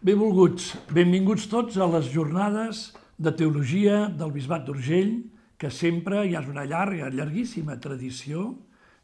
Benvinguts tots a les jornades de teologia del Bisbat d'Urgell, que sempre hi ha una llarguíssima tradició,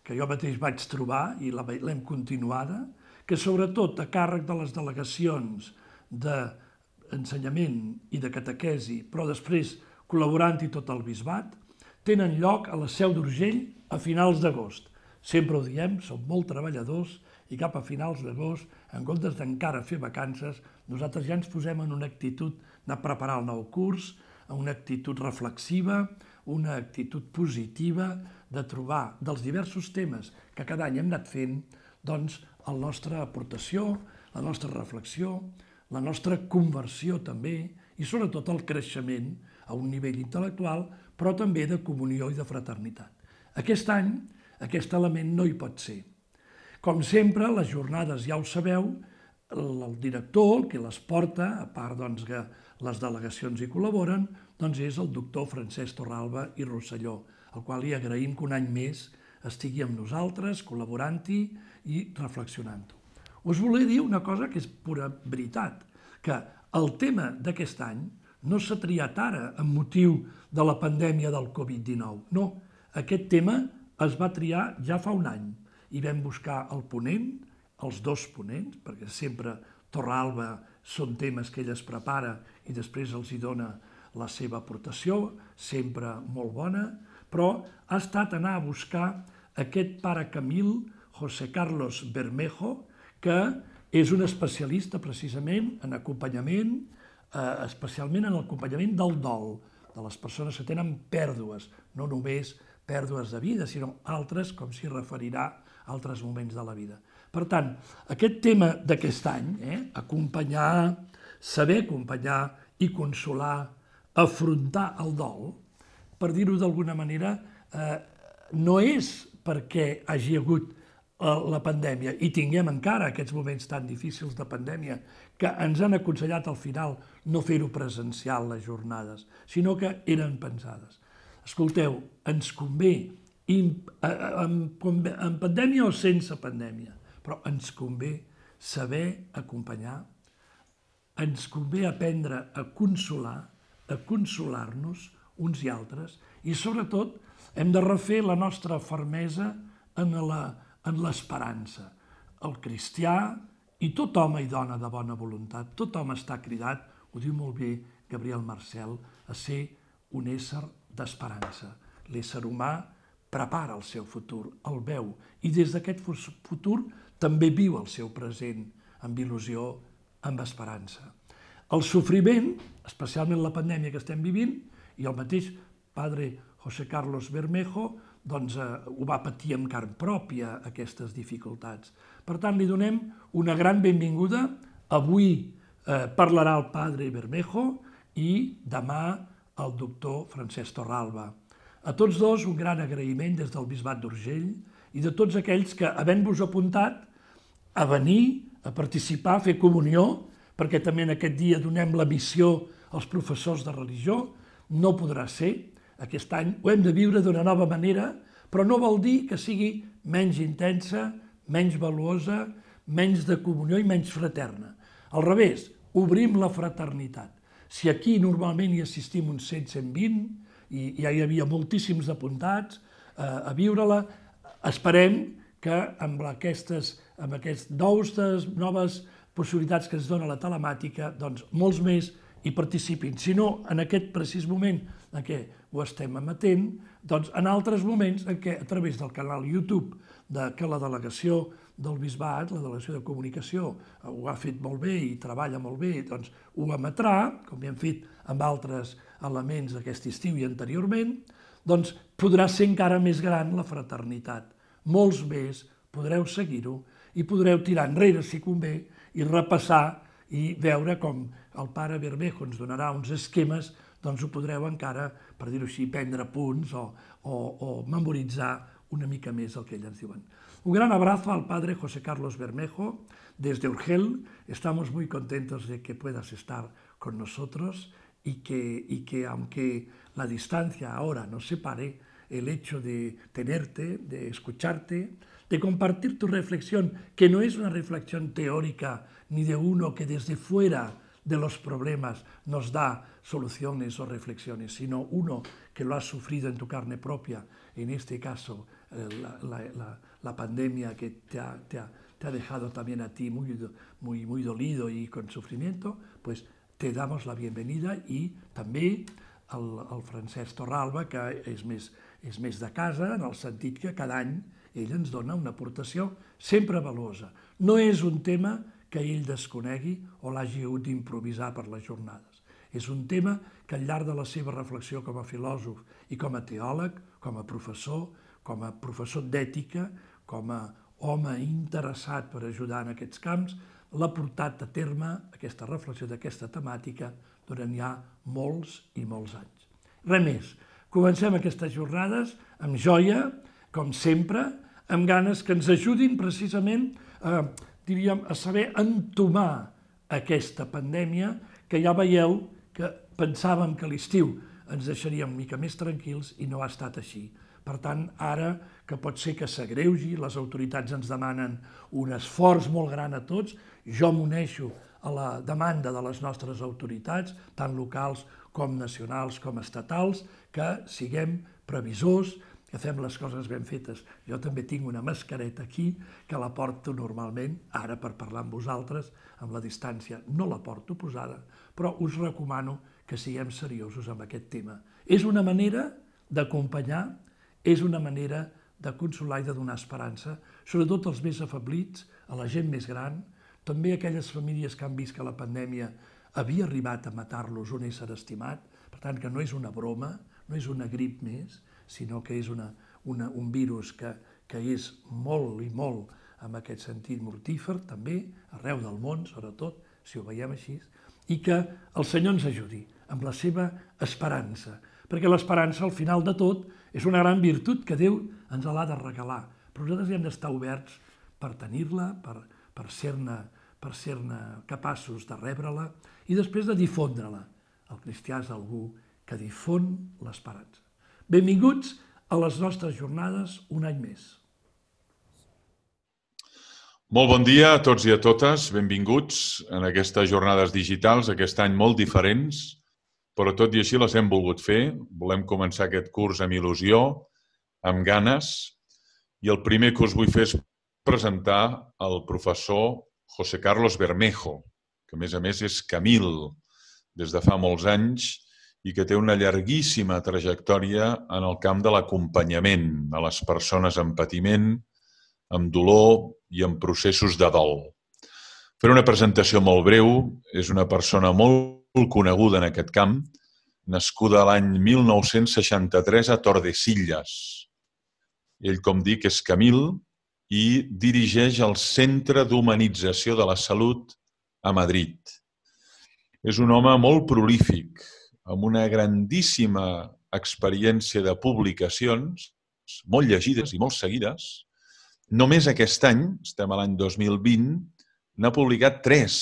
que jo mateix vaig trobar i l'hem continuada, que sobretot a càrrec de les delegacions d'ensenyament i de catequesi, però després col·laborant-hi tot el Bisbat, tenen lloc a la Seu d'Urgell a finals d'agost. Sempre ho diem, som molt treballadors i cap a finals d'agost, en comptes d'encara fer vacances, nosaltres ja ens posem en una actitud de preparar el nou curs, una actitud reflexiva, una actitud positiva de trobar dels diversos temes que cada any hem anat fent, doncs, la nostra aportació, la nostra reflexió, la nostra conversió també i sobretot el creixement a un nivell intel·lectual, però també de comunió i de fraternitat. Aquest any, aquest element no hi pot ser. Com sempre, les jornades, ja ho sabeu, el director, el que les porta, a part que les delegacions hi col·laboren, doncs és el doctor Francesc Torralba i Rosselló, al qual li agraïm que un any més estigui amb nosaltres, col·laborant-hi i reflexionant-ho. Us volia dir una cosa que és pura veritat, que el tema d'aquest any no s'ha triat ara amb motiu de la pandèmia del Covid-19. No, aquest tema es va triar ja fa un any i vam buscar el ponent, els dos ponents, perquè sempre Torralba són temes que ell es prepara i després els hi dona la seva aportació, sempre molt bona, però ha estat anar a buscar aquest pare Camil, José Carlos Bermejo, que és un especialista precisament en acompanyament, especialment en l'acompanyament del dol, de les persones que tenen pèrdues, no només pèrdues de vida, sinó altres, com s'hi referirà, altres moments de la vida. Per tant, aquest tema d'aquest any, acompanyar, saber acompanyar i consolar, afrontar el dol, per dir-ho d'alguna manera, no és perquè hagi hagut la pandèmia i tinguem encara aquests moments tan difícils de pandèmia que ens han aconsellat al final no fer-ho presencial les jornades, sinó que eren pensades. Escolteu, ens convé, en pandèmia o sense pandèmia, però ens convé saber acompanyar, ens convé aprendre a consolar, a consolar-nos uns i altres, i sobretot hem de refer la nostra fermesa en l'esperança. El cristià i tot home i dona de bona voluntat, tot home està cridat, ho diu molt bé Gabriel Marcel, a ser un ésser d'esperança. L'ésser humà prepara el seu futur, el veu, i des d'aquest futur també viu el seu present, amb il·lusió, amb esperança. El sofriment, especialment la pandèmia que estem vivint, i el mateix padre José Carlos Bermejo, doncs ho va patir amb carn pròpia, aquestes dificultats. Per tant, li donem una gran benvinguda. Avui parlarà el padre Bermejo i demà el doctor Francesc Torralba. A tots dos un gran agraïment des del Bisbat d'Urgell i de tots aquells que, havent-vos apuntat a venir, a participar, a fer comunió, perquè també en aquest dia donem la missió als professors de religió, no podrà ser. Aquest any ho hem de viure d'una nova manera, però no vol dir que sigui menys intensa, menys valuosa, menys de comunió i menys fraterna. Al revés, obrim la fraternitat. Si aquí normalment hi assistim uns 100-120, i ja hi havia moltíssims apuntats a viure-la, esperem que amb aquestes noves possibilitats que ens dona la telemàtica, doncs molts més hi participin. Si no, en aquest precís moment en què ho estem emetent, doncs en altres moments en què a través del canal YouTube que la delegació del Bisbat, la delegació de comunicació, ho ha fet molt bé i treballa molt bé, doncs ho emetrà, com hem fet amb altres elements d'aquest estiu i anteriorment, doncs podrà ser encara més gran la fraternitat. Molts més podreu seguir-ho i podreu tirar enrere, si convé, i repassar i veure com el pare Bermejo ens donarà uns esquemes, doncs ho podreu encara, per dir-ho així, prendre punts o memoritzar una mica més el que ells ens diuen. Un gran abrazo al padre José Carlos Bermejo desde Urgell. Estamos muy contentos de que puedas estar con nosotros y que aunque la distancia ahora nos separe, el hecho de tenerte, de escucharte, de compartir tu reflexión, que no es una reflexión teórica ni de uno que desde fuera de los problemas nos da soluciones o reflexiones, sino uno que lo ha sufrido en tu carne propia, en este caso la pandemia que te ha dejado también a ti muy dolido y con sufrimiento, pues te damos la bienvenida i també al Francesc Torralba, que és més de casa, en el sentit que cada any ell ens dona una aportació sempre valuosa. No és un tema que ell desconegui o l'hagi hagut d'improvisar per les jornades. És un tema que al llarg de la seva reflexió com a filòsof i com a teòleg, com a professor d'ètica, com a home interessat per ajudar en aquests camps, l'ha portat a terme aquesta reflexió d'aquesta temàtica durant ja molts i molts anys. Res més. Comencem aquestes jornades amb joia, com sempre, amb ganes que ens ajudin precisament a saber entomar aquesta pandèmia que ja veieu que pensàvem que l'estiu ens deixaria una mica més tranquils i no ha estat així. Per tant, ara que pot ser que s'agreugi, les autoritats ens demanen un esforç molt gran a tots, jo m'uneixo a la demanda de les nostres autoritats, tant locals com nacionals com estatals, que siguem previsors, que fem les coses ben fetes. Jo també tinc una mascareta aquí, que la porto normalment, ara per parlar amb vosaltres, amb la distància no la porto posada, però us recomano que siguem seriosos amb aquest tema. És una manera d'acompanyar, és una manera de consolar i de donar esperança, sobretot als més afeblits, a la gent més gran, també a aquelles famílies que han vist que la pandèmia havia arribat a matar-los un ésser estimat, per tant que no és una broma, no és una grip més, sinó que és un virus que és molt i molt, en aquest sentit, mortífer, també, arreu del món, sobretot, si ho veiem així, i que el Senyor ens ajudi amb la seva esperança, perquè l'esperança, al final de tot, és una gran virtut que Déu ens l'ha de regalar, però nosaltres hem d'estar oberts per tenir-la, per ser-ne capaços de rebre-la i després de difondre-la. El cristià és algú que difon l'esperança. Benvinguts a les nostres jornades un any més. Molt bon dia a tots i a totes. Benvinguts en aquestes jornades digitals, aquest any molt diferents, però tot i així les hem volgut fer. Volem començar aquest curs amb il·lusió, amb ganes, i el primer que us vull fer és presentar el professor José Carlos Bermejo, que a més és Camil des de fa molts anys i que té una llarguíssima trajectòria en el camp de l'acompanyament a les persones amb patiment, amb dolor i en processos de dol. Faré una presentació molt breu. És una persona molt coneguda en aquest camp, nascuda l'any 1963 a Tordesillas. Ell, com dic, és Camil i dirigeix el Centre d'Humanització de la Salut a Madrid. És un home molt prolífic, amb una grandíssima experiència de publicacions, molt llegides i molt seguides. Només aquest any, estem a l'any 2020, n'ha publicat 3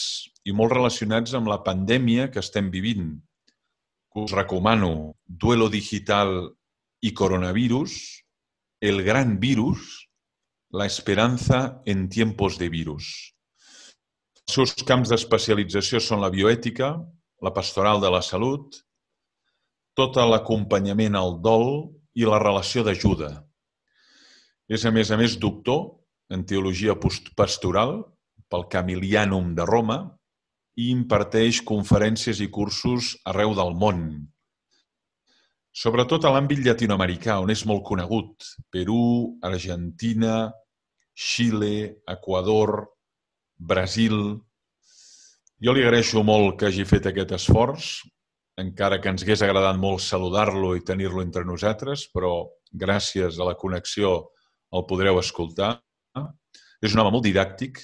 i molt relacionats amb la pandèmia que estem vivint. Us recomano Duelo Digital i Coronavirus, El Gran Virus, La Esperanza en Tiempos de Virus. Els seus camps d'especialització són la bioètica, la pastoral de la salut, tot l'acompanyament al dol i la relació d'ajuda. És, a més, doctor en teologia pastoral pel Camilianum de Roma i imparteix conferències i cursos arreu del món. Sobretot a l'àmbit llatinoamericà, on és molt conegut. Perú, Argentina, Xile, Equador, Brasil. Jo li agraeixo molt que hagi fet aquest esforç, encara que ens hagués agradat molt saludar-lo i tenir-lo entre nosaltres, però gràcies a la connexió el podreu escoltar. És un home molt didàctic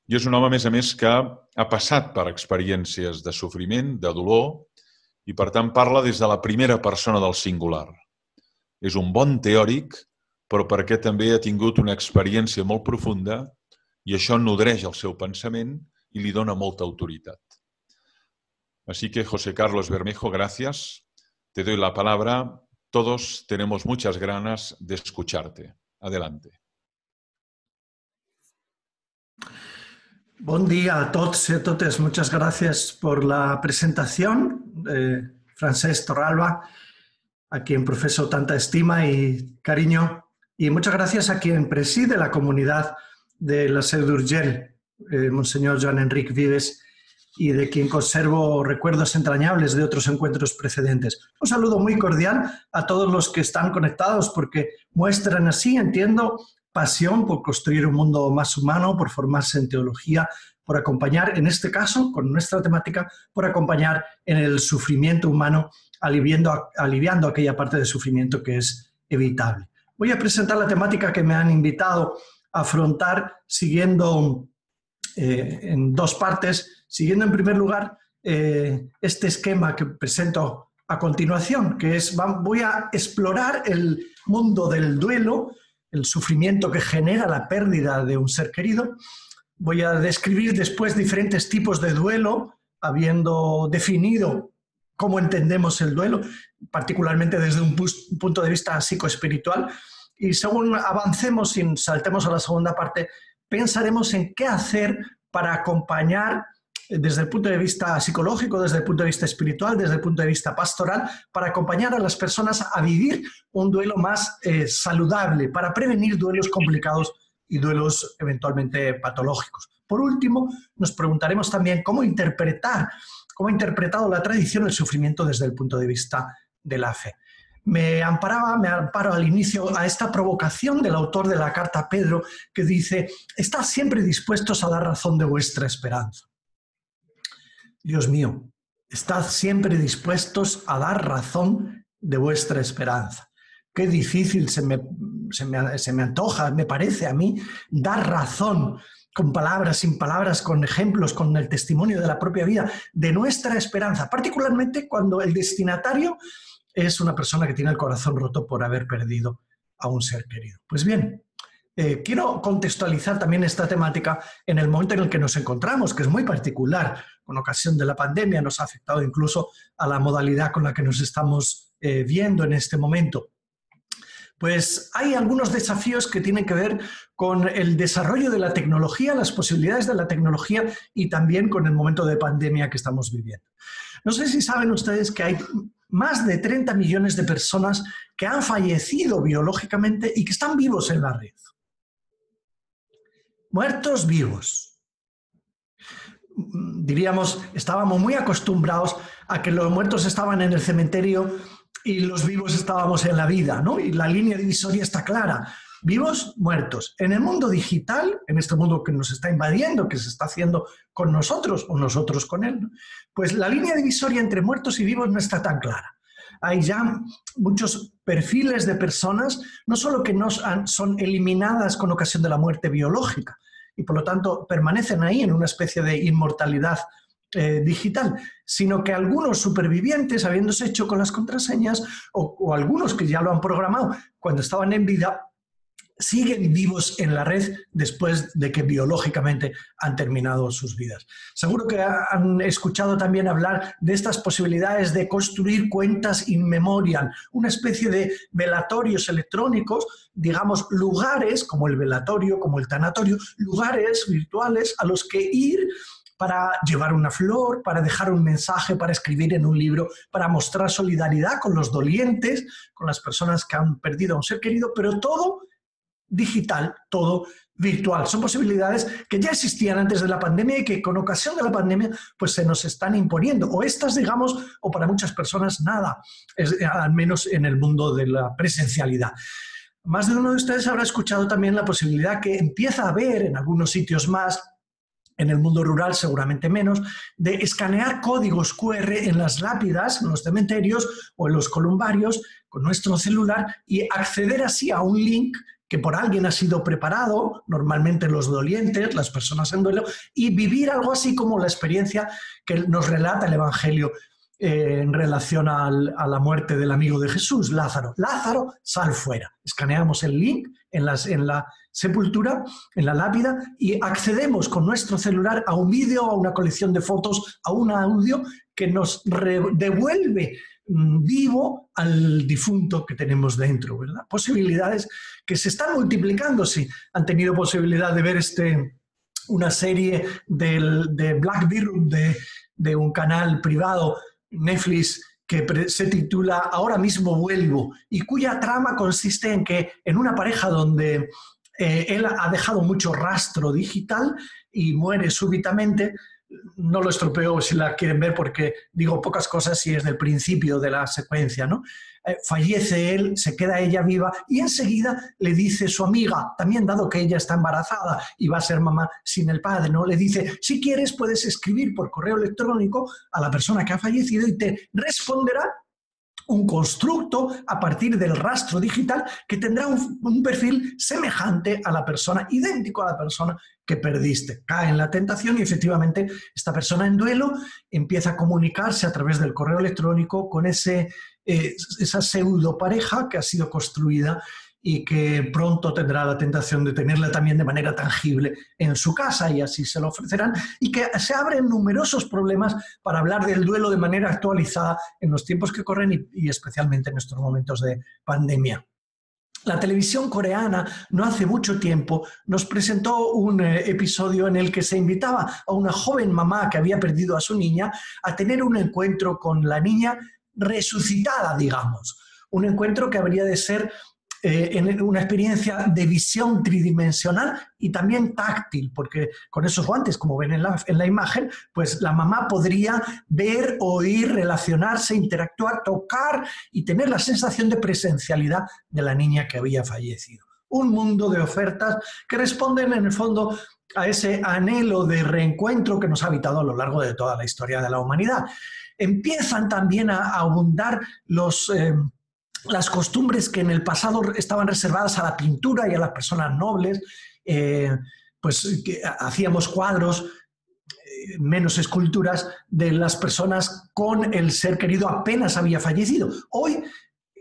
i és un home, a més, que ha passat per experiències de sofriment, de dolor, i per tant parla des de la primera persona del singular. És un bon teòric, però perquè també ha tingut una experiència molt profunda i això nodreix el seu pensament i li dona molta autoritat. Así que, José Carlos Bermejo, gracias. Te doy la palabra. Todos tenemos muchas ganas de escucharte. Adelante. Bon dia a tots i a totes. Muchas gracias por la presentación. Francesc Torralba, a quien profeso tanta estima y cariño. Y muchas gracias a quien preside la comunidad de la Seu d'Urgell, Monseñor Joan Enric Vives, y de quien conservo recuerdos entrañables de otros encuentros precedentes. Un saludo muy cordial a todos los que están conectados porque muestran así, entiendo, pasión por construir un mundo más humano, por formarse en teología, por acompañar, en este caso, con nuestra temática, por acompañar en el sufrimiento humano, aliviando aquella parte del sufrimiento que es evitable. Voy a presentar la temática que me han invitado a afrontar siguiendo en dos partes, siguiendo en primer lugar este esquema que presento a continuación, que es, voy a explorar el mundo del duelo, el sufrimiento que genera la pérdida de un ser querido. Voy a describir después diferentes tipos de duelo, habiendo definido cómo entendemos el duelo, particularmente desde un punto de vista psicoespiritual. Y según avancemos y saltemos a la segunda parte, pensaremos en qué hacer para acompañar desde el punto de vista psicológico, desde el punto de vista espiritual, desde el punto de vista pastoral, para acompañar a las personas a vivir un duelo más saludable, para prevenir duelos complicados y duelos eventualmente patológicos. Por último, nos preguntaremos también cómo ha interpretado la tradición el sufrimiento desde el punto de vista de la fe. Me amparo al inicio a esta provocación del autor de la carta a Pedro que dice: «Estad siempre dispuestos a dar razón de vuestra esperanza». Dios mío, estad siempre dispuestos a dar razón de vuestra esperanza. Qué difícil se me antoja, me parece a mí, dar razón con palabras, sin palabras, con ejemplos, con el testimonio de la propia vida, de nuestra esperanza, particularmente cuando el destinatario es una persona que tiene el corazón roto por haber perdido a un ser querido. Pues bien, quiero contextualizar también esta temática en el momento en el que nos encontramos, que es muy particular. Con ocasión de la pandemia nos ha afectado incluso a la modalidad con la que nos estamos viendo en este momento. Pues hay algunos desafíos que tienen que ver con el desarrollo de la tecnología, las posibilidades de la tecnología y también con el momento de pandemia que estamos viviendo. No sé si saben ustedes que hay más de 30 millones de personas que han fallecido biológicamente y que están vivos en la red. Muertos vivos. Diríamos, estábamos muy acostumbrados a que los muertos estaban en el cementerio y los vivos estábamos en la vida, ¿no? Y la línea divisoria está clara. Vivos, muertos. En el mundo digital, en este mundo que nos está invadiendo, que se está haciendo con nosotros o nosotros con él, ¿no? Pues la línea divisoria entre muertos y vivos no está tan clara. Hay ya muchos perfiles de personas, no solo que son eliminadas con ocasión de la muerte biológica y por lo tanto permanecen ahí en una especie de inmortalidad digital, sino que algunos supervivientes, habiéndose hecho con las contraseñas, o algunos que ya lo han programado cuando estaban en vida, siguen vivos en la red después de que biológicamente han terminado sus vidas. Seguro que han escuchado también hablar de estas posibilidades de construir cuentas in memoriam, una especie de velatorios electrónicos, digamos, lugares como el velatorio, como el tanatorio, lugares virtuales a los que ir para llevar una flor, para dejar un mensaje, para escribir en un libro, para mostrar solidaridad con los dolientes, con las personas que han perdido a un ser querido, pero todo digital, todo virtual. Son posibilidades que ya existían antes de la pandemia y que con ocasión de la pandemia pues se nos están imponiendo. O estas, digamos, o para muchas personas nada, al menos en el mundo de la presencialidad. Más de uno de ustedes habrá escuchado también la posibilidad que empieza a haber en algunos sitios más, en el mundo rural seguramente menos, de escanear códigos QR en las lápidas, en los cementerios o en los columbarios con nuestro celular y acceder así a un link que por alguien ha sido preparado, normalmente los dolientes, las personas en duelo, y vivir algo así como la experiencia que nos relata el Evangelio en relación a la muerte del amigo de Jesús, Lázaro. Lázaro, sal fuera. Escaneamos el link en la sepultura, en la lápida, y accedemos con nuestro celular a un vídeo, a una colección de fotos, a un audio que nos devuelve vivo al difunto que tenemos dentro, ¿verdad? Posibilidades que se están multiplicando. Si han tenido posibilidad de ver una serie de Black Mirror de un canal privado, Netflix, que se titula Ahora mismo vuelvo, y cuya trama consiste en que en una pareja donde él ha dejado mucho rastro digital y muere súbitamente. No lo estropeo si la quieren ver porque digo pocas cosas y es del principio de la secuencia, ¿no? Fallece él, se queda ella viva y enseguida le dice su amiga, también dado que ella está embarazada y va a ser mamá sin el padre, ¿no? Le dice, si quieres puedes escribir por correo electrónico a la persona que ha fallecido y te responderá un constructo a partir del rastro digital que tendrá un perfil semejante a la persona, idéntico a la persona que perdiste. Cae en la tentación y efectivamente esta persona en duelo empieza a comunicarse a través del correo electrónico con esa pseudo pareja que ha sido construida y que pronto tendrá la tentación de tenerla también de manera tangible en su casa y así se lo ofrecerán, y que se abren numerosos problemas para hablar del duelo de manera actualizada en los tiempos que corren y especialmente en estos momentos de pandemia. La televisión coreana no hace mucho tiempo nos presentó un episodio en el que se invitaba a una joven mamá que había perdido a su niña a tener un encuentro con la niña resucitada, digamos. Un encuentro que habría de ser en una experiencia de visión tridimensional y también táctil, porque con esos guantes, como ven en la imagen, pues la mamá podría ver, oír, relacionarse, interactuar, tocar y tener la sensación de presencialidad de la niña que había fallecido. Un mundo de ofertas que responden en el fondo a ese anhelo de reencuentro que nos ha habitado a lo largo de toda la historia de la humanidad. Empiezan también a abundar las costumbres que en el pasado estaban reservadas a la pintura y a las personas nobles, pues que hacíamos cuadros, menos esculturas de las personas con el ser querido apenas había fallecido. Hoy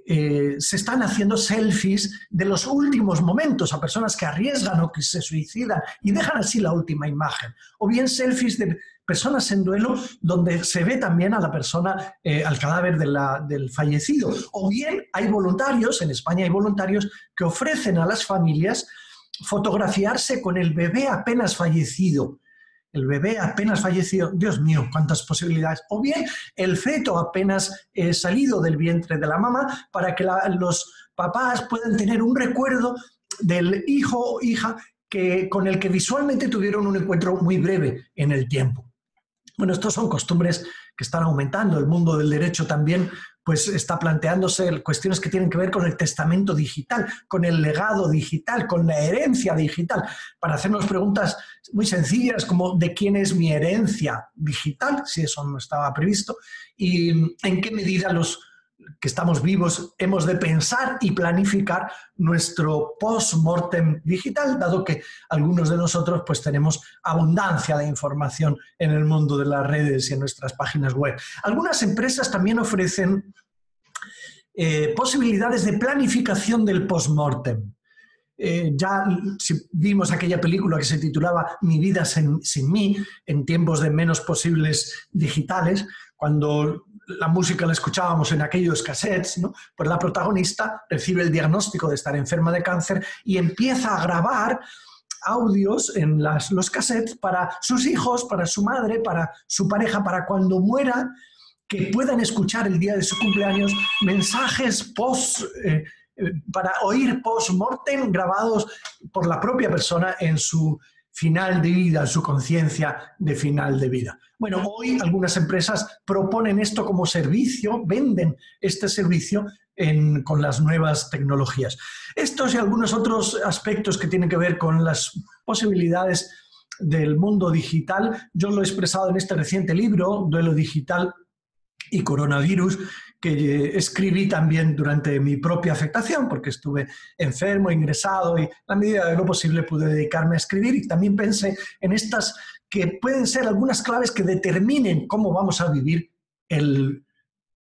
se están haciendo selfies de los últimos momentos a personas que arriesgan o que se suicidan y dejan así la última imagen. O bien selfies de personas en duelo donde se ve también a la persona, al cadáver del fallecido. O bien hay voluntarios, en España hay voluntarios que ofrecen a las familias fotografiarse con el bebé apenas fallecido. El bebé apenas fallecido, Dios mío, cuántas posibilidades. O bien el feto apenas salido del vientre de la mamá para que los papás puedan tener un recuerdo del hijo o hija con el que visualmente tuvieron un encuentro muy breve en el tiempo. Bueno, estos son costumbres que están aumentando. El mundo del derecho también pues, está planteándose cuestiones que tienen que ver con el testamento digital, con el legado digital, con la herencia digital, para hacernos preguntas muy sencillas como ¿de quién es mi herencia digital? Si eso no estaba previsto. Y en qué medida los que estamos vivos hemos de pensar y planificar nuestro post-mortem digital, dado que algunos de nosotros pues, tenemos abundancia de información en el mundo de las redes y en nuestras páginas web. Algunas empresas también ofrecen posibilidades de planificación del post-mortem. Ya si vimos aquella película que se titulaba Mi vida sin mí, en tiempos de menos posibles digitales, cuando la música la escuchábamos en aquellos cassettes, ¿no? Pues la protagonista recibe el diagnóstico de estar enferma de cáncer y empieza a grabar audios en los cassettes para sus hijos, para su madre, para su pareja, para cuando muera, que puedan escuchar el día de su cumpleaños mensajes para oír post-mortem grabados por la propia persona en su final de vida, su conciencia de final de vida. Bueno, hoy algunas empresas proponen esto como servicio, venden este servicio con las nuevas tecnologías. Estos y algunos otros aspectos que tienen que ver con las posibilidades del mundo digital, yo lo he expresado en este reciente libro, Duelo Digital y Coronavirus, que escribí también durante mi propia afectación, porque estuve enfermo, ingresado y a la medida de lo posible pude dedicarme a escribir y también pensé en estas que pueden ser algunas claves que determinen cómo vamos a vivir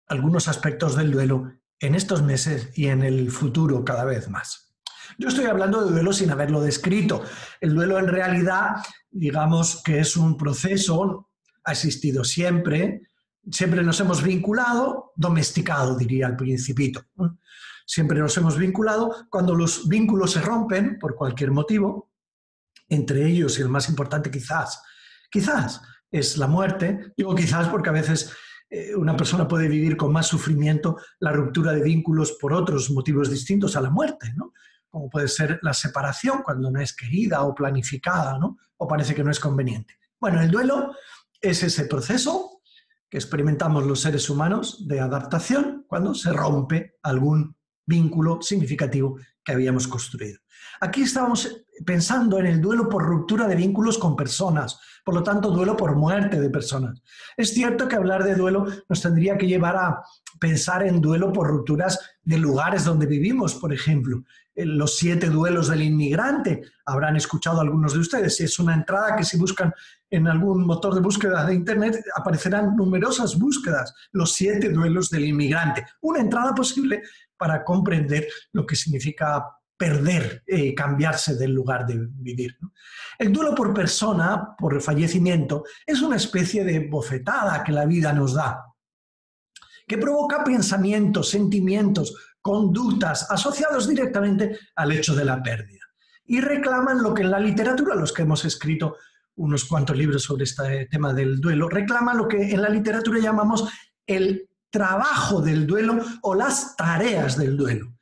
algunos aspectos del duelo en estos meses y en el futuro cada vez más. Yo estoy hablando de duelo sin haberlo descrito. El duelo en realidad, digamos que es un proceso, ha existido siempre, siempre nos hemos vinculado, domesticado, diría el Principito. Siempre nos hemos vinculado. Cuando los vínculos se rompen por cualquier motivo, entre ellos, y el más importante quizás es la muerte. Digo quizás porque a veces una persona puede vivir con más sufrimiento la ruptura de vínculos por otros motivos distintos a la muerte, ¿no? Como puede ser la separación cuando no es querida o planificada, ¿no? O parece que no es conveniente. Bueno, el duelo es ese proceso que experimentamos los seres humanos de adaptación cuando se rompe algún vínculo significativo que habíamos construido. Aquí estábamos pensando en el duelo por ruptura de vínculos con personas, por lo tanto, duelo por muerte de personas. Es cierto que hablar de duelo nos tendría que llevar a pensar en duelo por rupturas de lugares donde vivimos, por ejemplo. Los 7 duelos del inmigrante, habrán escuchado algunos de ustedes. Es una entrada que si buscan en algún motor de búsqueda de Internet aparecerán numerosas búsquedas, los 7 duelos del inmigrante. Una entrada posible para comprender lo que significa perder, cambiarse del lugar de vivir, ¿no? El duelo por persona, por fallecimiento, es una especie de bofetada que la vida nos da, que provoca pensamientos, sentimientos, conductas asociados directamente al hecho de la pérdida. Y reclaman lo que en la literatura, los que hemos escrito unos cuantos libros sobre este tema del duelo, reclaman lo que en la literatura llamamos el trabajo del duelo o las tareas del duelo.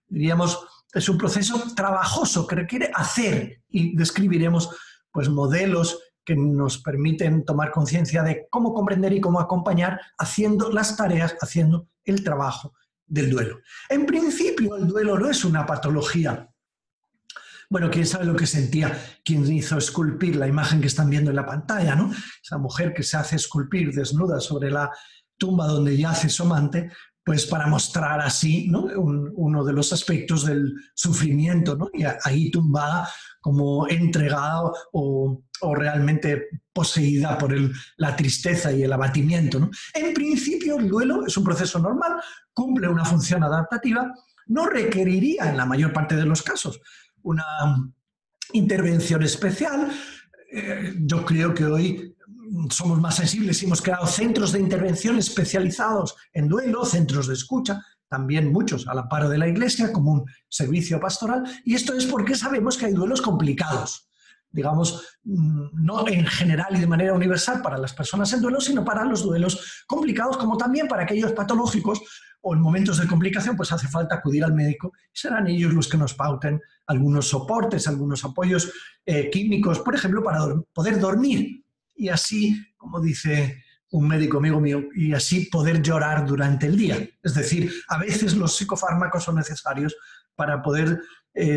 Diríamos, es un proceso trabajoso que requiere hacer, y describiremos pues, modelos que nos permiten tomar conciencia de cómo comprender y cómo acompañar haciendo las tareas, haciendo el trabajo del duelo. En principio, el duelo no es una patología. Bueno, quién sabe lo que sentía quien hizo esculpir la imagen que están viendo en la pantalla, ¿no? Esa mujer que se hace esculpir desnuda sobre la tumba donde yace su amante, pues para mostrar así, ¿no? Uno de los aspectos del sufrimiento, ¿no? Y ahí tumbada como entregada o realmente poseída por la tristeza y el abatimiento, ¿no? En principio, el duelo es un proceso normal, cumple una función adaptativa, no requeriría en la mayor parte de los casos una intervención especial. Yo creo que hoy somos más sensibles y hemos creado centros de intervención especializados en duelo, centros de escucha, también muchos al amparo de la Iglesia como un servicio pastoral, y esto es porque sabemos que hay duelos complicados, digamos, no en general y de manera universal para las personas en duelo, sino para los duelos complicados, como también para aquellos patológicos o en momentos de complicación pues hace falta acudir al médico y serán ellos los que nos pauten algunos soportes, algunos apoyos químicos, por ejemplo, para poder dormir y así, como dice un médico amigo mío, y así poder llorar durante el día. Es decir, a veces los psicofármacos son necesarios para poder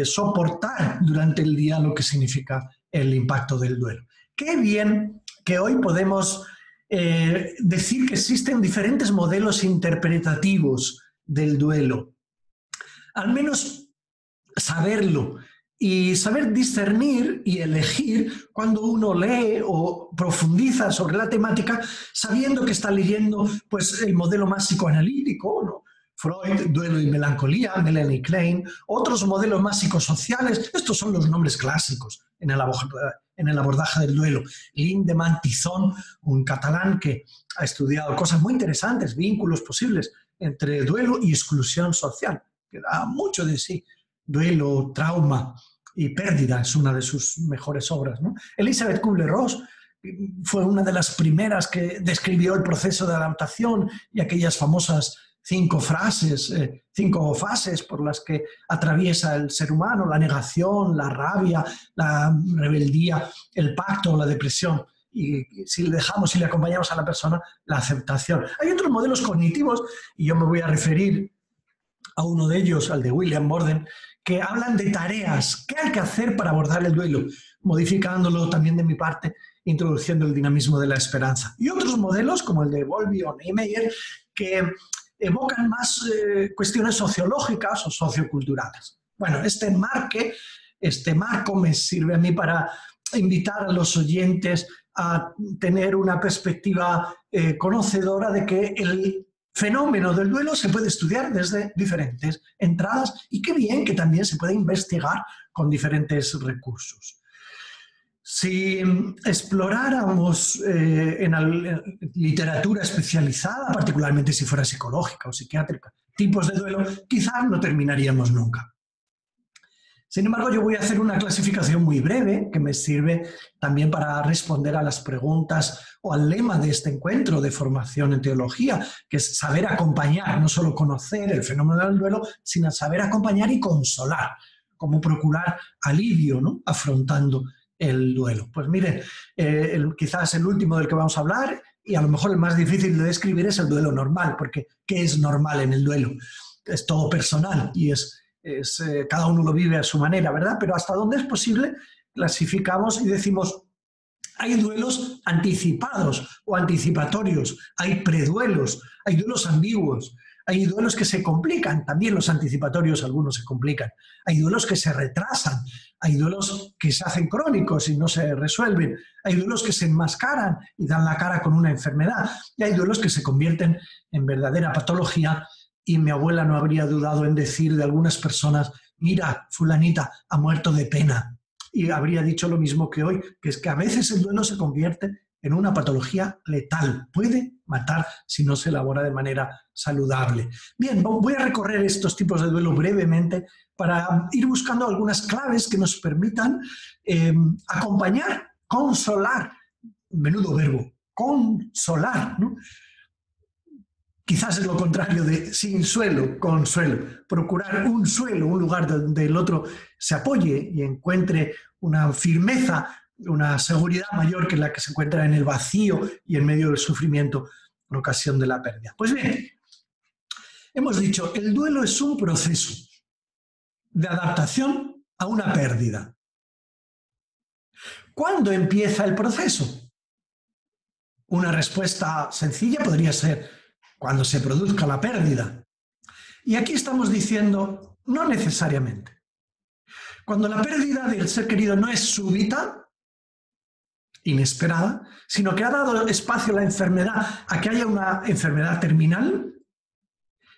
soportar durante el día lo que significa el impacto del duelo. Qué bien que hoy podemos decir que existen diferentes modelos interpretativos del duelo. Al menos saberlo y saber discernir y elegir cuando uno lee o profundiza sobre la temática, sabiendo que está leyendo pues, el modelo más psicoanalítico, ¿no? Freud, duelo y melancolía, Melanie Klein, otros modelos más psicosociales. Estos son los nombres clásicos en el abordaje del duelo. Lindemann, Tizón, un catalán que ha estudiado cosas muy interesantes, vínculos posibles entre duelo y exclusión social, que da mucho de sí. Duelo, trauma y pérdida es una de sus mejores obras, ¿no? Elizabeth Kubler-Ross fue una de las primeras que describió el proceso de adaptación y aquellas famosas 5 fases por las que atraviesa el ser humano: la negación, la rabia, la rebeldía, el pacto, la depresión. Y si le dejamos y le acompañamos a la persona, la aceptación. Hay otros modelos cognitivos, y yo me voy a referir a uno de ellos, al de William Borden, que hablan de tareas, qué hay que hacer para abordar el duelo, modificándolo también de mi parte, introduciendo el dinamismo de la esperanza. Y otros modelos, como el de Bowlby o Niemeyer, que evocan más cuestiones sociológicas o socioculturales. Bueno, este marco me sirve a mí para invitar a los oyentes a tener una perspectiva conocedora de que el fenómeno del duelo se puede estudiar desde diferentes entradas y qué bien que también se puede investigar con diferentes recursos. Si exploráramos en literatura especializada, particularmente si fuera psicológica o psiquiátrica, tipos de duelo, quizás no terminaríamos nunca. Sin embargo, yo voy a hacer una clasificación muy breve que me sirve también para responder a las preguntas o al lema de este encuentro de formación en teología, que es saber acompañar, no solo conocer el fenómeno del duelo, sino saber acompañar y consolar, como procurar alivio, ¿no?, afrontando el duelo. Pues miren, quizás el último del que vamos a hablar, y a lo mejor el más difícil de describir, es el duelo normal, porque ¿qué es normal en el duelo? Es todo personal y cada uno lo vive a su manera, ¿verdad? Pero hasta donde es posible clasificamos y decimos, hay duelos anticipados o anticipatorios, hay preduelos, hay duelos ambiguos, hay duelos que se complican, también los anticipatorios algunos se complican, hay duelos que se retrasan, hay duelos que se hacen crónicos y no se resuelven, hay duelos que se enmascaran y dan la cara con una enfermedad, y hay duelos que se convierten en verdadera patología. Y mi abuela no habría dudado en decir de algunas personas, mira, fulanita ha muerto de pena. Y habría dicho lo mismo que hoy, que es que a veces el duelo se convierte en una patología letal. Puede matar si no se elabora de manera saludable. Bien, voy a recorrer estos tipos de duelo brevemente para ir buscando algunas claves que nos permitan acompañar, consolar, menudo verbo, consolar, ¿no? Quizás es lo contrario de sin suelo, consuelo. Procurar un suelo, un lugar donde el otro se apoye y encuentre una firmeza, una seguridad mayor que la que se encuentra en el vacío y en medio del sufrimiento en ocasión de la pérdida. Pues bien, hemos dicho, el duelo es un proceso de adaptación a una pérdida. ¿Cuándo empieza el proceso? Una respuesta sencilla podría ser cuando se produzca la pérdida. Y aquí estamos diciendo, no necesariamente. Cuando la pérdida del ser querido no es súbita, inesperada, sino que ha dado espacio a la enfermedad, a que haya una enfermedad terminal,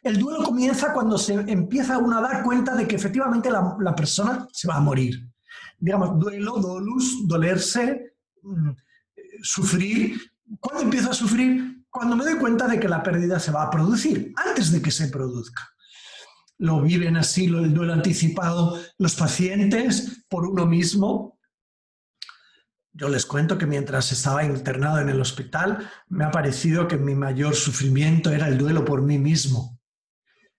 el duelo comienza cuando se empieza uno a dar cuenta de que efectivamente la persona se va a morir. Digamos, duelo, dolus, dolerse, sufrir. ¿Cuándo empiezo a sufrir? Cuando me doy cuenta de que la pérdida se va a producir, antes de que se produzca. Lo viven así el duelo anticipado los pacientes por uno mismo. Yo les cuento que mientras estaba internado en el hospital, me ha parecido que mi mayor sufrimiento era el duelo por mí mismo.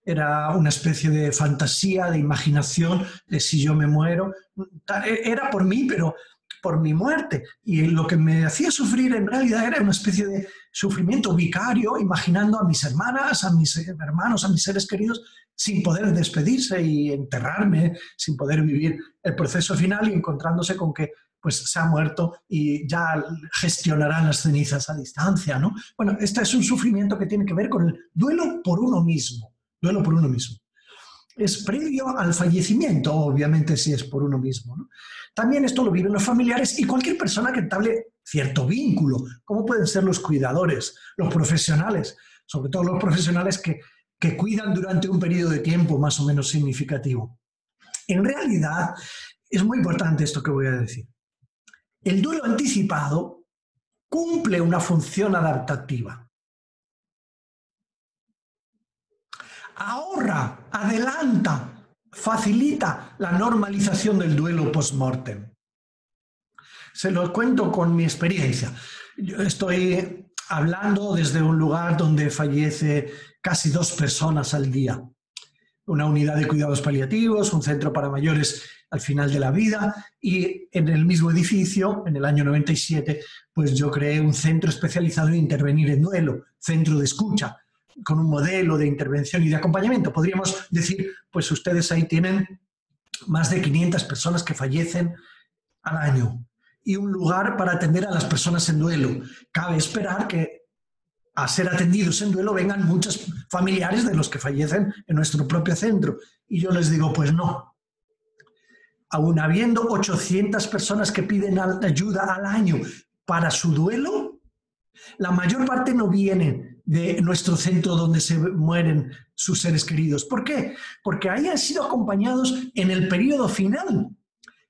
Era una especie de fantasía, de imaginación, de si yo me muero. Era por mí, pero por mi muerte. Y lo que me hacía sufrir en realidad era una especie de sufrimiento vicario, imaginando a mis hermanas, a mis hermanos, a mis seres queridos, sin poder despedirse y enterrarme, sin poder vivir el proceso final y encontrándose con que pues, se ha muerto y ya gestionarán las cenizas a distancia, ¿no? Bueno, este es un sufrimiento que tiene que ver con el duelo por uno mismo. Duelo por uno mismo. Es previo al fallecimiento, obviamente, si es por uno mismo, ¿no? También esto lo viven los familiares y cualquier persona que entablé cierto vínculo, como pueden ser los cuidadores, los profesionales, sobre todo los profesionales que cuidan durante un periodo de tiempo más o menos significativo. En realidad, es muy importante esto que voy a decir. El duelo anticipado cumple una función adaptativa. Ahorra, adelanta, facilita la normalización del duelo post-mortem. Se lo cuento con mi experiencia. Yo estoy hablando desde un lugar donde fallece casi 2 personas al día. Una unidad de cuidados paliativos, un centro para mayores al final de la vida, y en el mismo edificio, en el año 97, pues yo creé un centro especializado en intervenir en duelo, centro de escucha, con un modelo de intervención y de acompañamiento. Podríamos decir, pues ustedes ahí tienen más de 500 personas que fallecen al año y un lugar para atender a las personas en duelo. Cabe esperar que a ser atendidos en duelo vengan muchos familiares de los que fallecen en nuestro propio centro. Y yo les digo, pues no. Aún habiendo 800 personas que piden ayuda al año para su duelo, la mayor parte no vienen de nuestro centro donde se mueren sus seres queridos. ¿Por qué? Porque ahí han sido acompañados en el periodo final.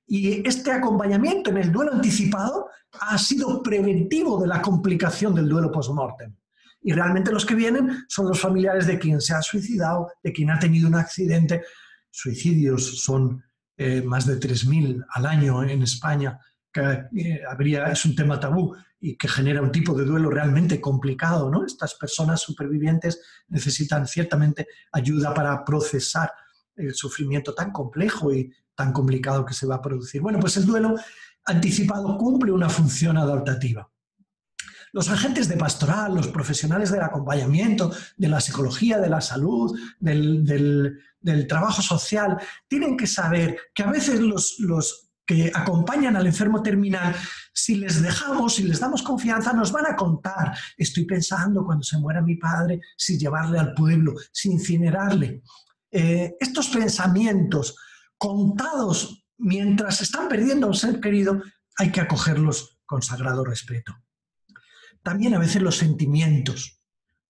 Y este acompañamiento en el duelo anticipado ha sido preventivo de la complicación del duelo post-mortem. Y realmente los que vienen son los familiares de quien se ha suicidado, de quien ha tenido un accidente. Suicidios son más de 3.000 al año en España, que es un tema tabú y que genera un tipo de duelo realmente complicado, ¿no? Estas personas supervivientes necesitan ciertamente ayuda para procesar el sufrimiento tan complejo y tan complicado que se va a producir. Bueno, pues el duelo anticipado cumple una función adaptativa. Los agentes de pastoral, los profesionales del acompañamiento, de la psicología, de la salud, del trabajo social, tienen que saber que a veces los que acompañan al enfermo terminal, si les dejamos, si les damos confianza, nos van a contar: estoy pensando cuando se muera mi padre, si llevarle al pueblo, si incinerarle. Estos pensamientos contados mientras están perdiendo a un ser querido, hay que acogerlos con sagrado respeto. También a veces los sentimientos.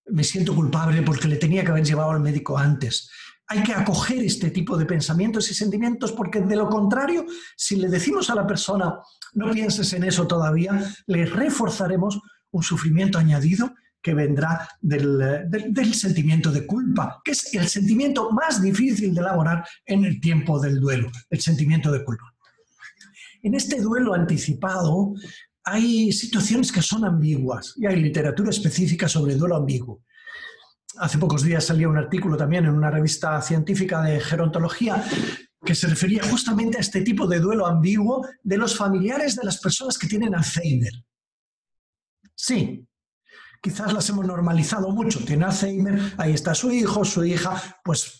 Me siento culpable porque le tenía que haber llevado al médico antes. Hay que acoger este tipo de pensamientos y sentimientos, porque de lo contrario, si le decimos a la persona no pienses en eso todavía, le reforzaremos un sufrimiento añadido que vendrá del sentimiento de culpa, que es el sentimiento más difícil de elaborar en el tiempo del duelo, el sentimiento de culpa. En este duelo anticipado hay situaciones que son ambiguas y hay literatura específica sobre duelo ambiguo. Hace pocos días salía un artículo también en una revista científica de gerontología que se refería justamente a este tipo de duelo ambiguo de los familiares de las personas que tienen Alzheimer. Sí, quizás las hemos normalizado mucho. Tiene Alzheimer, ahí está su hijo, su hija, pues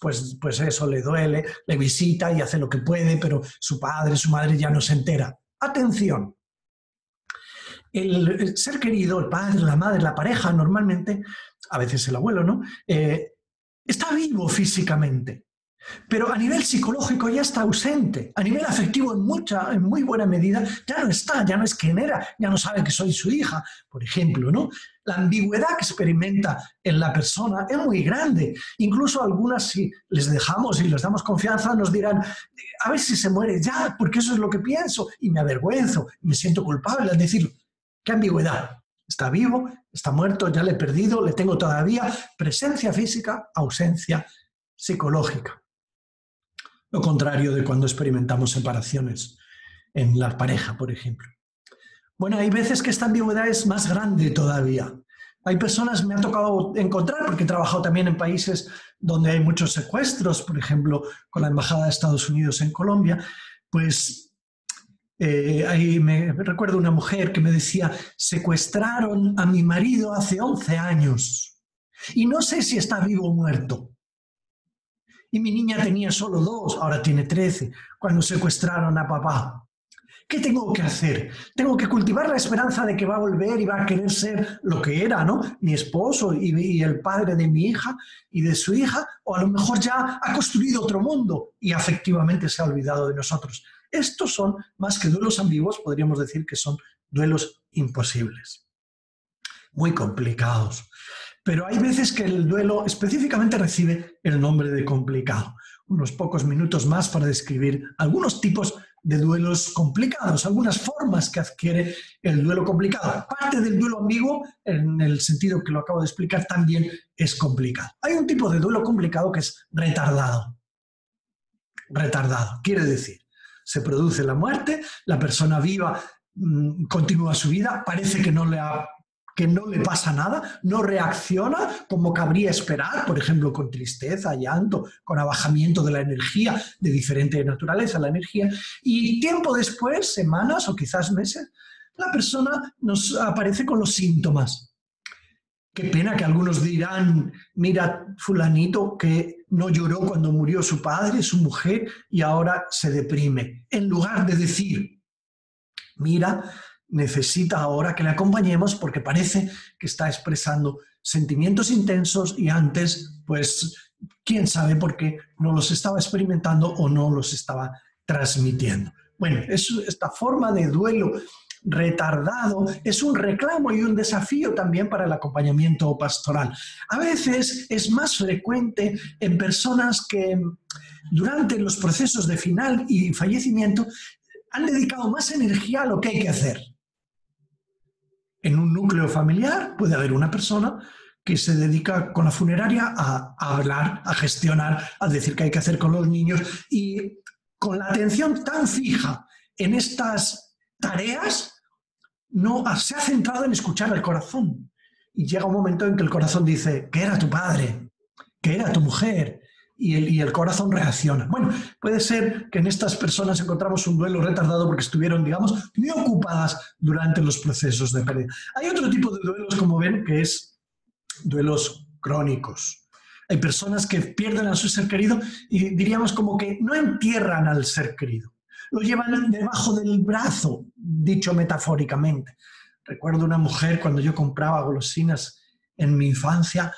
eso le duele, le visita y hace lo que puede, pero su padre, su madre ya no se entera. Atención. El ser querido, el padre, la madre, la pareja, normalmente, a veces el abuelo, ¿no? Está vivo físicamente, pero a nivel psicológico ya está ausente. A nivel afectivo, en muy buena medida, ya no está, ya no es quien era, ya no sabe que soy su hija, por ejemplo, ¿no? La ambigüedad que experimenta en la persona es muy grande. Incluso algunas, si les dejamos y les damos confianza, nos dirán: a ver si se muere ya, porque eso es lo que pienso, y me avergüenzo, y me siento culpable al decirlo. ¿Qué ambigüedad? Está vivo, está muerto, ya le he perdido, le tengo todavía presencia física, ausencia psicológica. Lo contrario de cuando experimentamos separaciones en la pareja, por ejemplo. Bueno, hay veces que esta ambigüedad es más grande todavía. Hay personas, me ha tocado encontrar, porque he trabajado también en países donde hay muchos secuestros, por ejemplo, con la Embajada de Estados Unidos en Colombia, pues ahí me recuerdo una mujer que me decía: secuestraron a mi marido hace 11 años y no sé si está vivo o muerto. Y mi niña tenía solo 2, ahora tiene 13, cuando secuestraron a papá. ¿Qué tengo que hacer? Tengo que cultivar la esperanza de que va a volver y va a querer ser lo que era, ¿no? Mi esposo y el padre de mi hija y de su hija, o a lo mejor ya ha construido otro mundo y afectivamente se ha olvidado de nosotros. Estos son, más que duelos ambiguos, podríamos decir que son duelos imposibles. Muy complicados. Pero hay veces que el duelo específicamente recibe el nombre de complicado. Unos pocos minutos más para describir algunos tipos de duelos complicados, algunas formas que adquiere el duelo complicado. Parte del duelo ambiguo, en el sentido que lo acabo de explicar, también es complicado. Hay un tipo de duelo complicado que es retardado. Retardado, quiere decir, se produce la muerte, la persona viva continúa su vida, parece que no le pasa nada, no reacciona como cabría esperar, por ejemplo, con tristeza, llanto, con abajamiento de la energía, de diferente naturaleza la energía, y tiempo después, semanas o quizás meses, la persona nos aparece con los síntomas. Qué pena que algunos dirán: mira, fulanito que no lloró cuando murió su padre, su mujer, y ahora se deprime. En lugar de decir: mira, necesita ahora que le acompañemos porque parece que está expresando sentimientos intensos y antes, pues, quién sabe por qué no los estaba experimentando o no los estaba transmitiendo. Bueno, esta forma de duelo retardado es un reclamo y un desafío también para el acompañamiento pastoral. A veces es más frecuente en personas que durante los procesos de final y fallecimiento han dedicado más energía a lo que hay que hacer. En un núcleo familiar puede haber una persona que se dedica con la funeraria a hablar, a gestionar, a decir qué hay que hacer con los niños, y con la atención tan fija en estas tareas, no se ha centrado en escuchar al corazón. Y llega un momento en que el corazón dice, ¿qué era tu padre? ¿Qué era tu mujer? Y el corazón reacciona. Bueno, puede ser que en estas personas encontramos un duelo retardado porque estuvieron, digamos, muy ocupadas durante los procesos de pérdida. Hay otro tipo de duelos, como ven, que es duelos crónicos. Hay personas que pierden a su ser querido y diríamos como que no entierran al ser querido. Lo llevan debajo del brazo, dicho metafóricamente. Recuerdo una mujer cuando yo compraba golosinas en mi infancia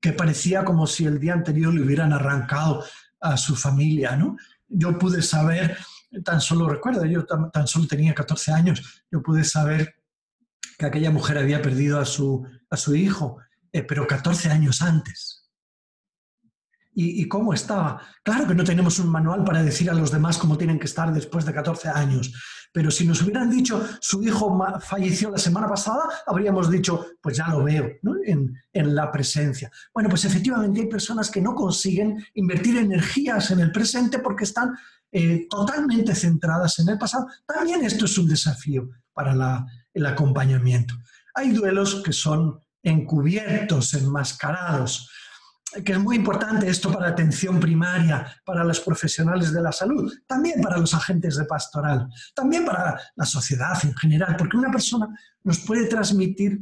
que parecía como si el día anterior le hubieran arrancado a su familia, ¿no? Yo pude saber, tan solo recuerdo, yo tan solo tenía 14 años, yo pude saber que aquella mujer había perdido a su hijo, pero 14 años antes. ¿Y cómo estaba? Claro que no tenemos un manual para decir a los demás cómo tienen que estar después de 14 años, pero si nos hubieran dicho su hijo falleció la semana pasada, habríamos dicho, pues ya lo veo, ¿no? en la presencia. Bueno, pues efectivamente hay personas que no consiguen invertir energías en el presente porque están totalmente centradas en el pasado. También esto es un desafío para el acompañamiento. Hay duelos que son encubiertos, enmascarados, que es muy importante esto para atención primaria, para los profesionales de la salud, también para los agentes de pastoral, también para la sociedad en general, porque una persona nos puede transmitir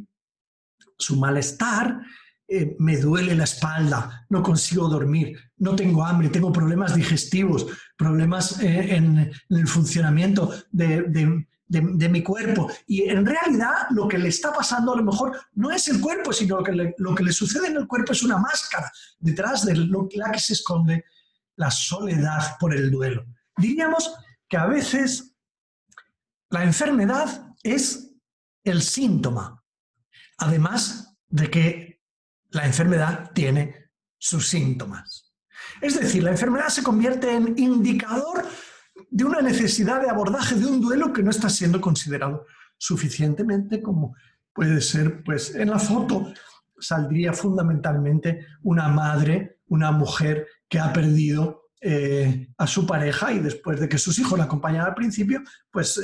su malestar, me duele la espalda, no consigo dormir, no tengo hambre, tengo problemas digestivos, problemas en el funcionamiento de mi cuerpo. Y en realidad lo que le está pasando a lo mejor no es el cuerpo, sino lo que le sucede en el cuerpo es una máscara detrás de la que se esconde la soledad por el duelo. Diríamos que a veces la enfermedad es el síntoma, además de que la enfermedad tiene sus síntomas. Es decir, la enfermedad se convierte en indicador de una necesidad de abordaje de un duelo que no está siendo considerado suficientemente, como puede ser, pues en la foto saldría fundamentalmente una madre, una mujer que ha perdido a su pareja y después de que sus hijos la acompañan al principio, pues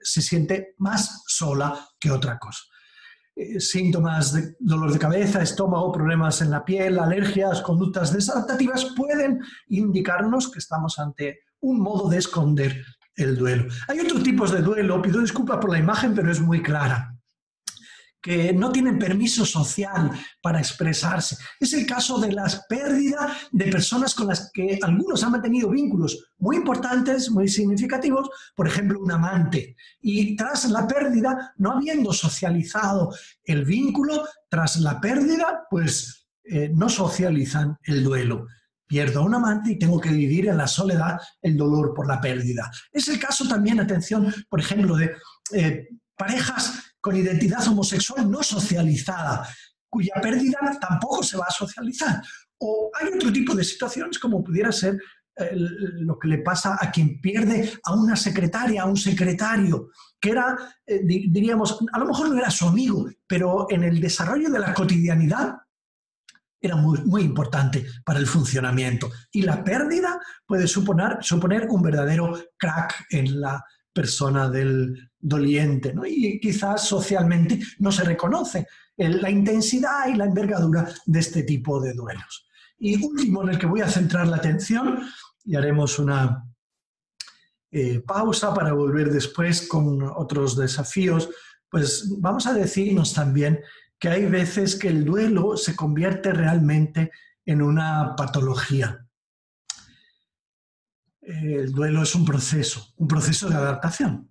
se siente más sola que otra cosa. Síntomas de dolor de cabeza, estómago, problemas en la piel, alergias, conductas desadaptativas pueden indicarnos que estamos ante un modo de esconder el duelo. Hay otros tipos de duelo, pido disculpas por la imagen, pero es muy clara, que no tienen permiso social para expresarse. Es el caso de la pérdida de personas con las que algunos han mantenido vínculos muy importantes, muy significativos, por ejemplo, un amante. Y tras la pérdida, no habiendo socializado el vínculo, tras la pérdida, pues no socializan el duelo. Pierdo a un amante y tengo que vivir en la soledad el dolor por la pérdida. Es el caso también, atención, por ejemplo, de parejas con identidad homosexual no socializada, cuya pérdida tampoco se va a socializar. O hay otro tipo de situaciones como pudiera ser lo que le pasa a quien pierde a una secretaria, a un secretario, que era, diríamos, a lo mejor no era su amigo, pero en el desarrollo de la cotidianidad era muy importante para el funcionamiento. Y la pérdida puede suponer un verdadero crack en la persona del doliente, ¿no? Y quizás socialmente no se reconoce la intensidad y la envergadura de este tipo de duelos. Y último, en el que voy a centrar la atención, y haremos una pausa para volver después con otros desafíos, pues vamos a decirnos también que hay veces que el duelo se convierte realmente en una patología. El duelo es un proceso de adaptación.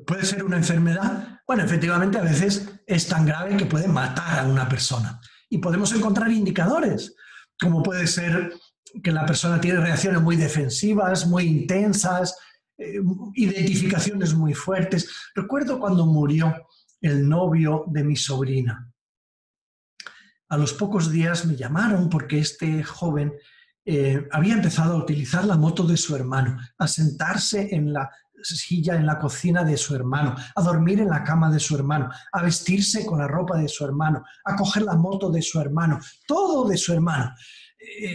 ¿Puede ser una enfermedad? Bueno, efectivamente a veces es tan grave que puede matar a una persona. Y podemos encontrar indicadores, como puede ser que la persona tiene reacciones muy defensivas, muy intensas, identificaciones muy fuertes. Recuerdo cuando murió el novio de mi sobrina. A los pocos días me llamaron porque este joven había empezado a utilizar la moto de su hermano, a sentarse en silla en la cocina de su hermano, a dormir en la cama de su hermano, a vestirse con la ropa de su hermano, a coger la moto de su hermano, todo de su hermano.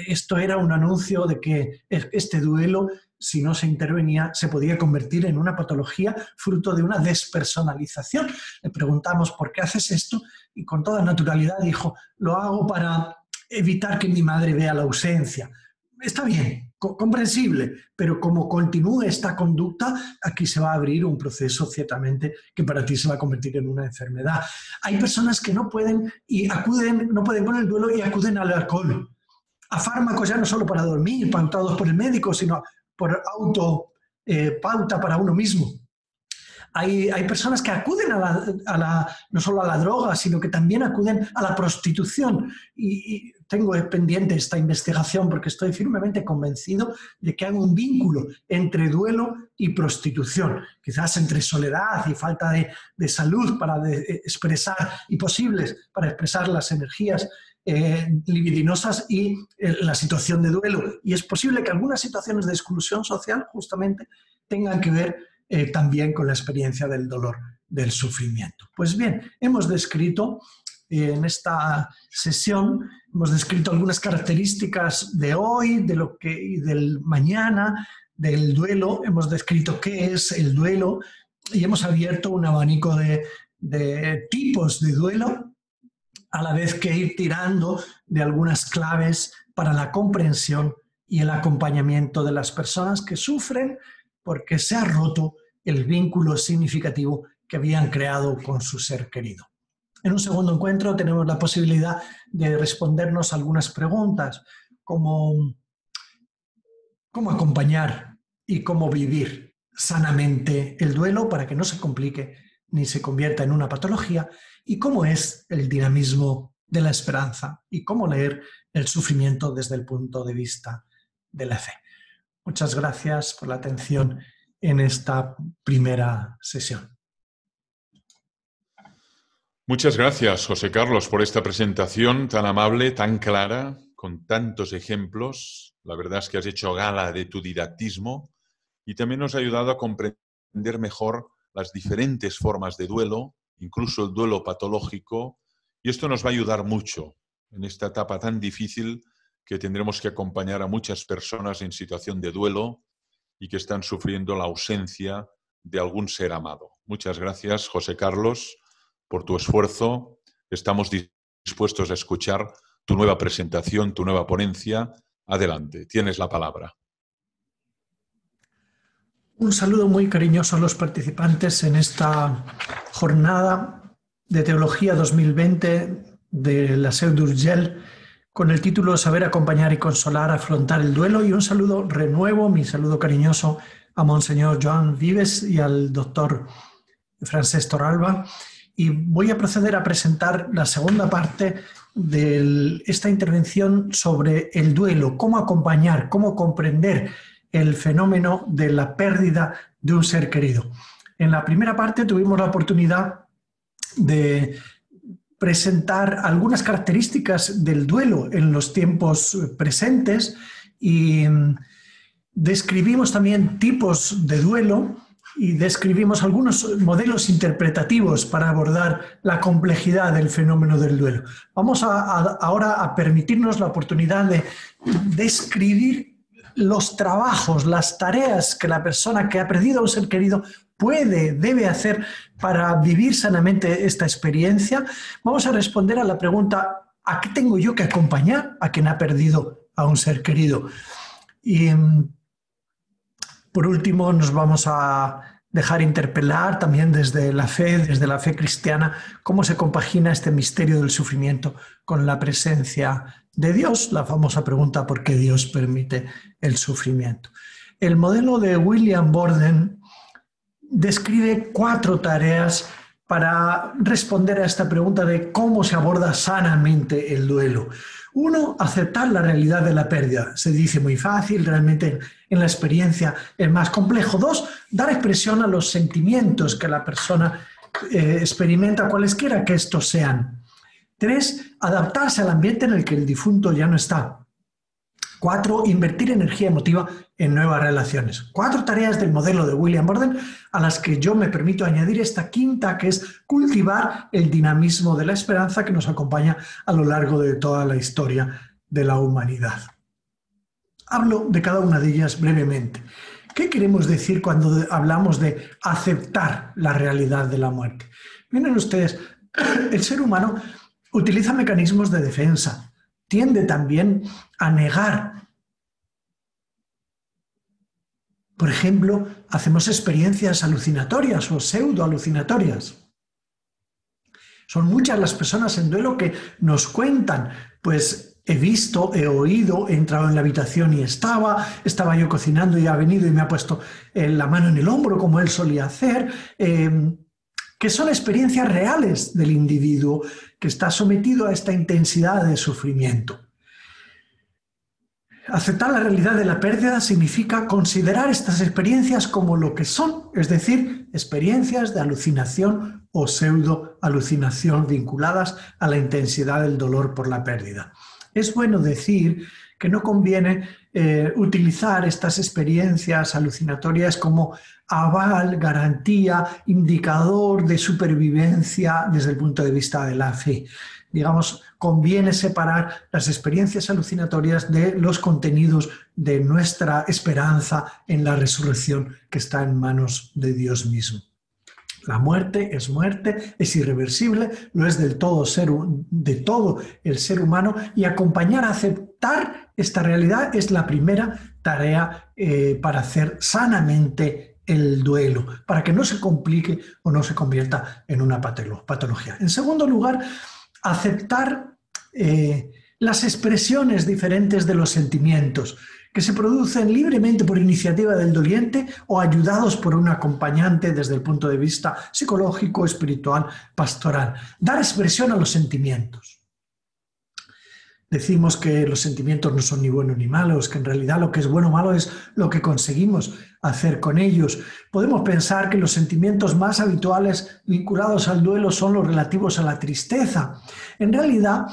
Esto era un anuncio de que este duelo, si no se intervenía, se podía convertir en una patología fruto de una despersonalización. Le preguntamos, ¿por qué haces esto? Y con toda naturalidad dijo, lo hago para evitar que mi madre vea la ausencia. Está bien, comprensible, pero como continúe esta conducta, aquí se va a abrir un proceso ciertamente que para ti se va a convertir en una enfermedad. Hay personas que no pueden con el duelo y acuden al alcohol, a fármacos ya no solo para dormir, pautados por el médico, sino por pauta para uno mismo. Hay personas que acuden no solo a la droga, sino que también acuden a la prostitución. Y tengo pendiente esta investigación porque estoy firmemente convencido de que hay un vínculo entre duelo y prostitución. Quizás entre soledad y falta de salud para expresar y posibles para expresar las energías libidinosas y la situación de duelo. Y es posible que algunas situaciones de exclusión social justamente tengan que ver también con la experiencia del dolor, del sufrimiento. Pues bien, hemos descrito en esta sesión, hemos descrito algunas características de hoy, y del mañana, del duelo, hemos descrito qué es el duelo y hemos abierto un abanico de tipos de duelo, a la vez que ir tirando de algunas claves para la comprensión y el acompañamiento de las personas que sufren porque se ha roto el vínculo significativo que habían creado con su ser querido. En un segundo encuentro tenemos la posibilidad de respondernos algunas preguntas, como cómo acompañar y cómo vivir sanamente el duelo para que no se complique ni se convierta en una patología, y cómo es el dinamismo de la esperanza y cómo leer el sufrimiento desde el punto de vista de la fe. Muchas gracias por la atención en esta primera sesión. Muchas gracias, José Carlos, por esta presentación tan amable, tan clara, con tantos ejemplos. La verdad es que has hecho gala de tu didactismo y también nos ha ayudado a comprender mejor las diferentes formas de duelo, incluso el duelo patológico, y esto nos va a ayudar mucho en esta etapa tan difícil que tendremos que acompañar a muchas personas en situación de duelo y que están sufriendo la ausencia de algún ser amado. Muchas gracias, José Carlos, por tu esfuerzo. Estamos dispuestos a escuchar tu nueva presentación, tu nueva ponencia. Adelante, tienes la palabra. Un saludo muy cariñoso a los participantes en esta jornada de Teología 2020 de la Seu d'Urgell, con el título Saber acompañar y consolar, afrontar el duelo, y un saludo renuevo, mi saludo cariñoso a Monseñor Joan Vives y al doctor Francesc Torralba. Y voy a proceder a presentar la segunda parte de esta intervención sobre el duelo, cómo acompañar, cómo comprender el fenómeno de la pérdida de un ser querido. En la primera parte tuvimos la oportunidad de presentar algunas características del duelo en los tiempos presentes y describimos también tipos de duelo y describimos algunos modelos interpretativos para abordar la complejidad del fenómeno del duelo. Vamos ahora a permitirnos la oportunidad de describir los trabajos, las tareas que la persona que ha perdido a un ser querido debe hacer para vivir sanamente esta experiencia. Vamos a responder a la pregunta: ¿a qué tengo yo que acompañar a quien ha perdido a un ser querido? Y por último nos vamos a dejar interpelar también desde la fe cristiana, cómo se compagina este misterio del sufrimiento con la presencia de Dios, la famosa pregunta: ¿por qué Dios permite el sufrimiento? El modelo de William Borden describe 4 tareas para responder a esta pregunta de cómo se aborda sanamente el duelo. 1, aceptar la realidad de la pérdida. Se dice muy fácil, realmente en la experiencia es más complejo. 2, dar expresión a los sentimientos que la persona experimenta, cualesquiera que estos sean. 3, adaptarse al ambiente en el que el difunto ya no está. 4, invertir energía emotiva en nuevas relaciones. 4 tareas del modelo de William Borden a las que yo me permito añadir esta quinta, que es cultivar el dinamismo de la esperanza que nos acompaña a lo largo de toda la historia de la humanidad. Hablo de cada una de ellas brevemente. ¿Qué queremos decir cuando hablamos de aceptar la realidad de la muerte? Miren ustedes, el ser humano utiliza mecanismos de defensa, tiende también a negar. Por ejemplo, hacemos experiencias alucinatorias o pseudoalucinatorias. Son muchas las personas en duelo que nos cuentan, pues he visto, he oído, he entrado en la habitación y estaba yo cocinando y ha venido y me ha puesto la mano en el hombro como él solía hacer, que son experiencias reales del individuo que está sometido a esta intensidad de sufrimiento. Aceptar la realidad de la pérdida significa considerar estas experiencias como lo que son, es decir, experiencias de alucinación o pseudo-alucinación vinculadas a la intensidad del dolor por la pérdida. Es bueno decir que no conviene utilizar estas experiencias alucinatorias como aval, garantía, indicador de supervivencia desde el punto de vista de la fe. Digamos, conviene separar las experiencias alucinatorias de los contenidos de nuestra esperanza en la resurrección que está en manos de Dios mismo. La muerte, es irreversible, lo es de todo el ser humano, y acompañar a aceptar esta realidad es la primera tarea para hacer sanamente el duelo, para que no se complique o no se convierta en una patología. En segundo lugar, aceptar las expresiones diferentes de los sentimientos, que se producen libremente por iniciativa del doliente o ayudados por un acompañante desde el punto de vista psicológico, espiritual, pastoral. Dar expresión a los sentimientos. Decimos que los sentimientos no son ni buenos ni malos, que en realidad lo que es bueno o malo es lo que conseguimos hacer con ellos. Podemos pensar que los sentimientos más habituales vinculados al duelo son los relativos a la tristeza. En realidad,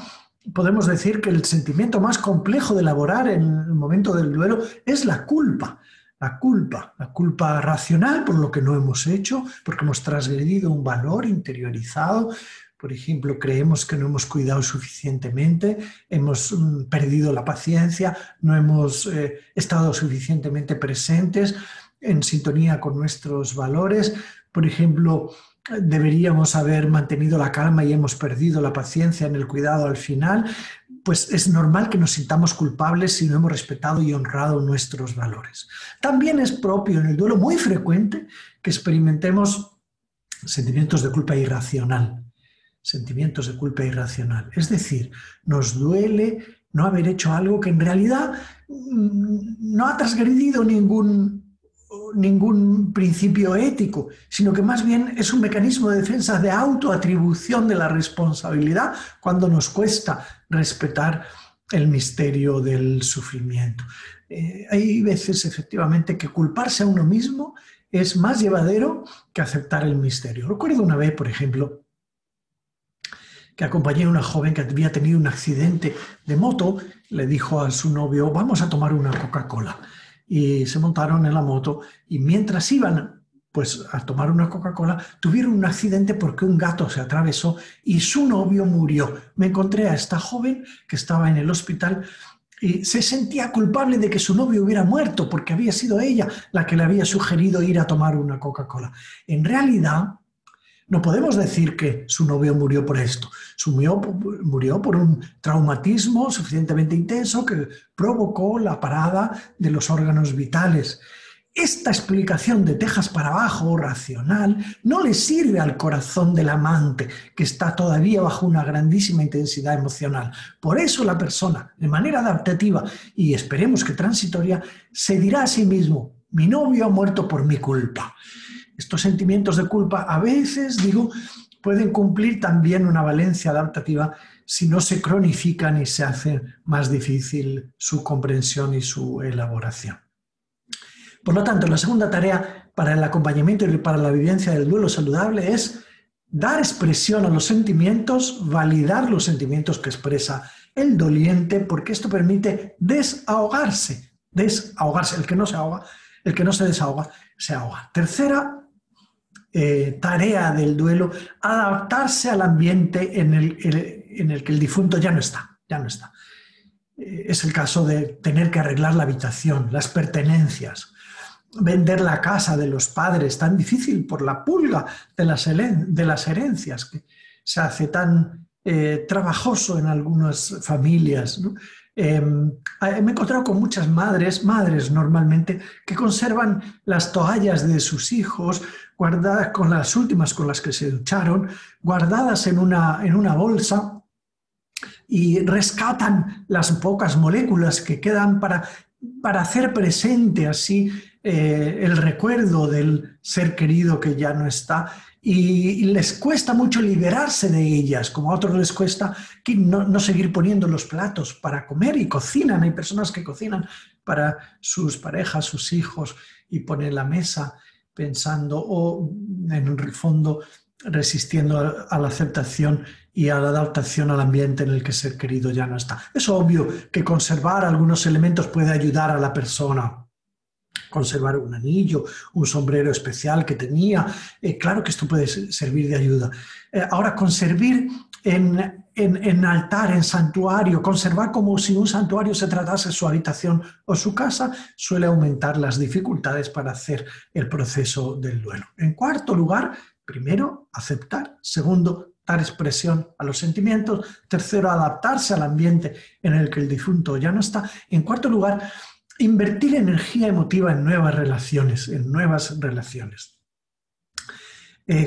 podemos decir que el sentimiento más complejo de elaborar en el momento del duelo es la culpa. La culpa racional por lo que no hemos hecho, porque hemos transgredido un valor interiorizado. Por ejemplo, creemos que no hemos cuidado suficientemente, hemos perdido la paciencia, no hemos estado suficientemente presentes en sintonía con nuestros valores. Por ejemplo, deberíamos haber mantenido la calma y hemos perdido la paciencia en el cuidado al final. Pues es normal que nos sintamos culpables si no hemos respetado y honrado nuestros valores. También es propio en el duelo muy frecuente que experimentemos sentimientos de culpa irracional. Sentimientos de culpa irracional. Es decir, nos duele no haber hecho algo que en realidad no ha transgredido ningún principio ético, sino que más bien es un mecanismo de defensa de autoatribución de la responsabilidad cuando nos cuesta respetar el misterio del sufrimiento. Hay veces efectivamente que culparse a uno mismo es más llevadero que aceptar el misterio. Recuerdo una vez, por ejemplo, que acompañé a una joven que había tenido un accidente de moto, le dijo a su novio, vamos a tomar una Coca-Cola. Y se montaron en la moto y mientras iban pues, a tomar una Coca-Cola, tuvieron un accidente porque un gato se atravesó y su novio murió. Me encontré a esta joven que estaba en el hospital y se sentía culpable de que su novio hubiera muerto porque había sido ella la que le había sugerido ir a tomar una Coca-Cola. En realidad, no podemos decir que su novio murió por esto. Murió por un traumatismo suficientemente intenso que provocó la parada de los órganos vitales. Esta explicación de tejas para abajo, racional, no le sirve al corazón del amante, que está todavía bajo una grandísima intensidad emocional. Por eso la persona, de manera adaptativa y esperemos que transitoria, se dirá a sí mismo, mi novio ha muerto por mi culpa. Estos sentimientos de culpa a veces, pueden cumplir también una valencia adaptativa si no se cronifican y se hace más difícil su comprensión y su elaboración. Por lo tanto, la segunda tarea para el acompañamiento y para la vivencia del duelo saludable es dar expresión a los sentimientos, validar los sentimientos que expresa el doliente, porque esto permite desahogarse. El que no se ahoga, el que no se desahoga, se ahoga. Tercera tarea del duelo, adaptarse al ambiente en el que el difunto ya no está. Es el caso de tener que arreglar la habitación, las pertenencias, vender la casa de los padres, tan difícil por la pulga de las herencias, que se hace tan trabajoso en algunas familias, ¿no? Me he encontrado con muchas madres normalmente, que conservan las toallas de sus hijos guardadas, con las últimas con las que se ducharon, guardadas en una bolsa, y rescatan las pocas moléculas que quedan para hacer presente así el recuerdo del ser querido que ya no está, y les cuesta mucho liberarse de ellas, como a otros les cuesta no seguir poniendo los platos para comer, y cocinan. Hay personas que cocinan para sus parejas, sus hijos, y ponen la mesa pensando, o en el fondo resistiendo a la aceptación y a la adaptación al ambiente en el que el ser querido ya no está. Es obvio que conservar algunos elementos puede ayudar a la persona. Conservar un anillo, un sombrero especial que tenía, claro que esto puede servir de ayuda. Ahora, conservar en altar, en santuario, conservar como si un santuario se tratase su habitación o su casa, suele aumentar las dificultades para hacer el proceso del duelo. En cuarto lugar, primero, aceptar. Segundo, dar expresión a los sentimientos. Tercero, adaptarse al ambiente en el que el difunto ya no está. En cuarto lugar, invertir energía emotiva en nuevas relaciones,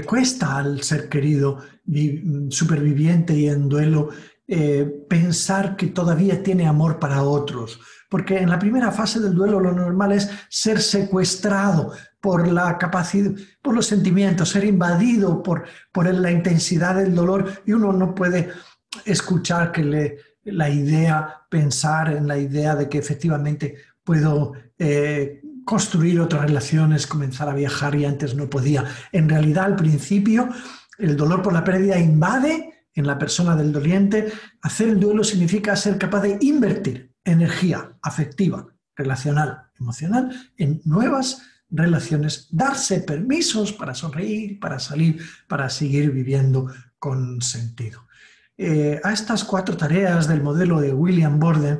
Cuesta al ser querido superviviente y en duelo pensar que todavía tiene amor para otros, porque en la primera fase del duelo lo normal es ser secuestrado por la capacidad, por los sentimientos, ser invadido por la intensidad del dolor, y uno no puede escuchar pensar en la idea de que efectivamente puedo construir otras relaciones, comenzar a viajar y antes no podía. En realidad, al principio, el dolor por la pérdida invade en la persona del doliente. Hacer el duelo significa ser capaz de invertir energía afectiva, relacional, emocional en nuevas relaciones, darse permisos para sonreír, para salir, para seguir viviendo con sentido. A estas 4 tareas del modelo de William Borden,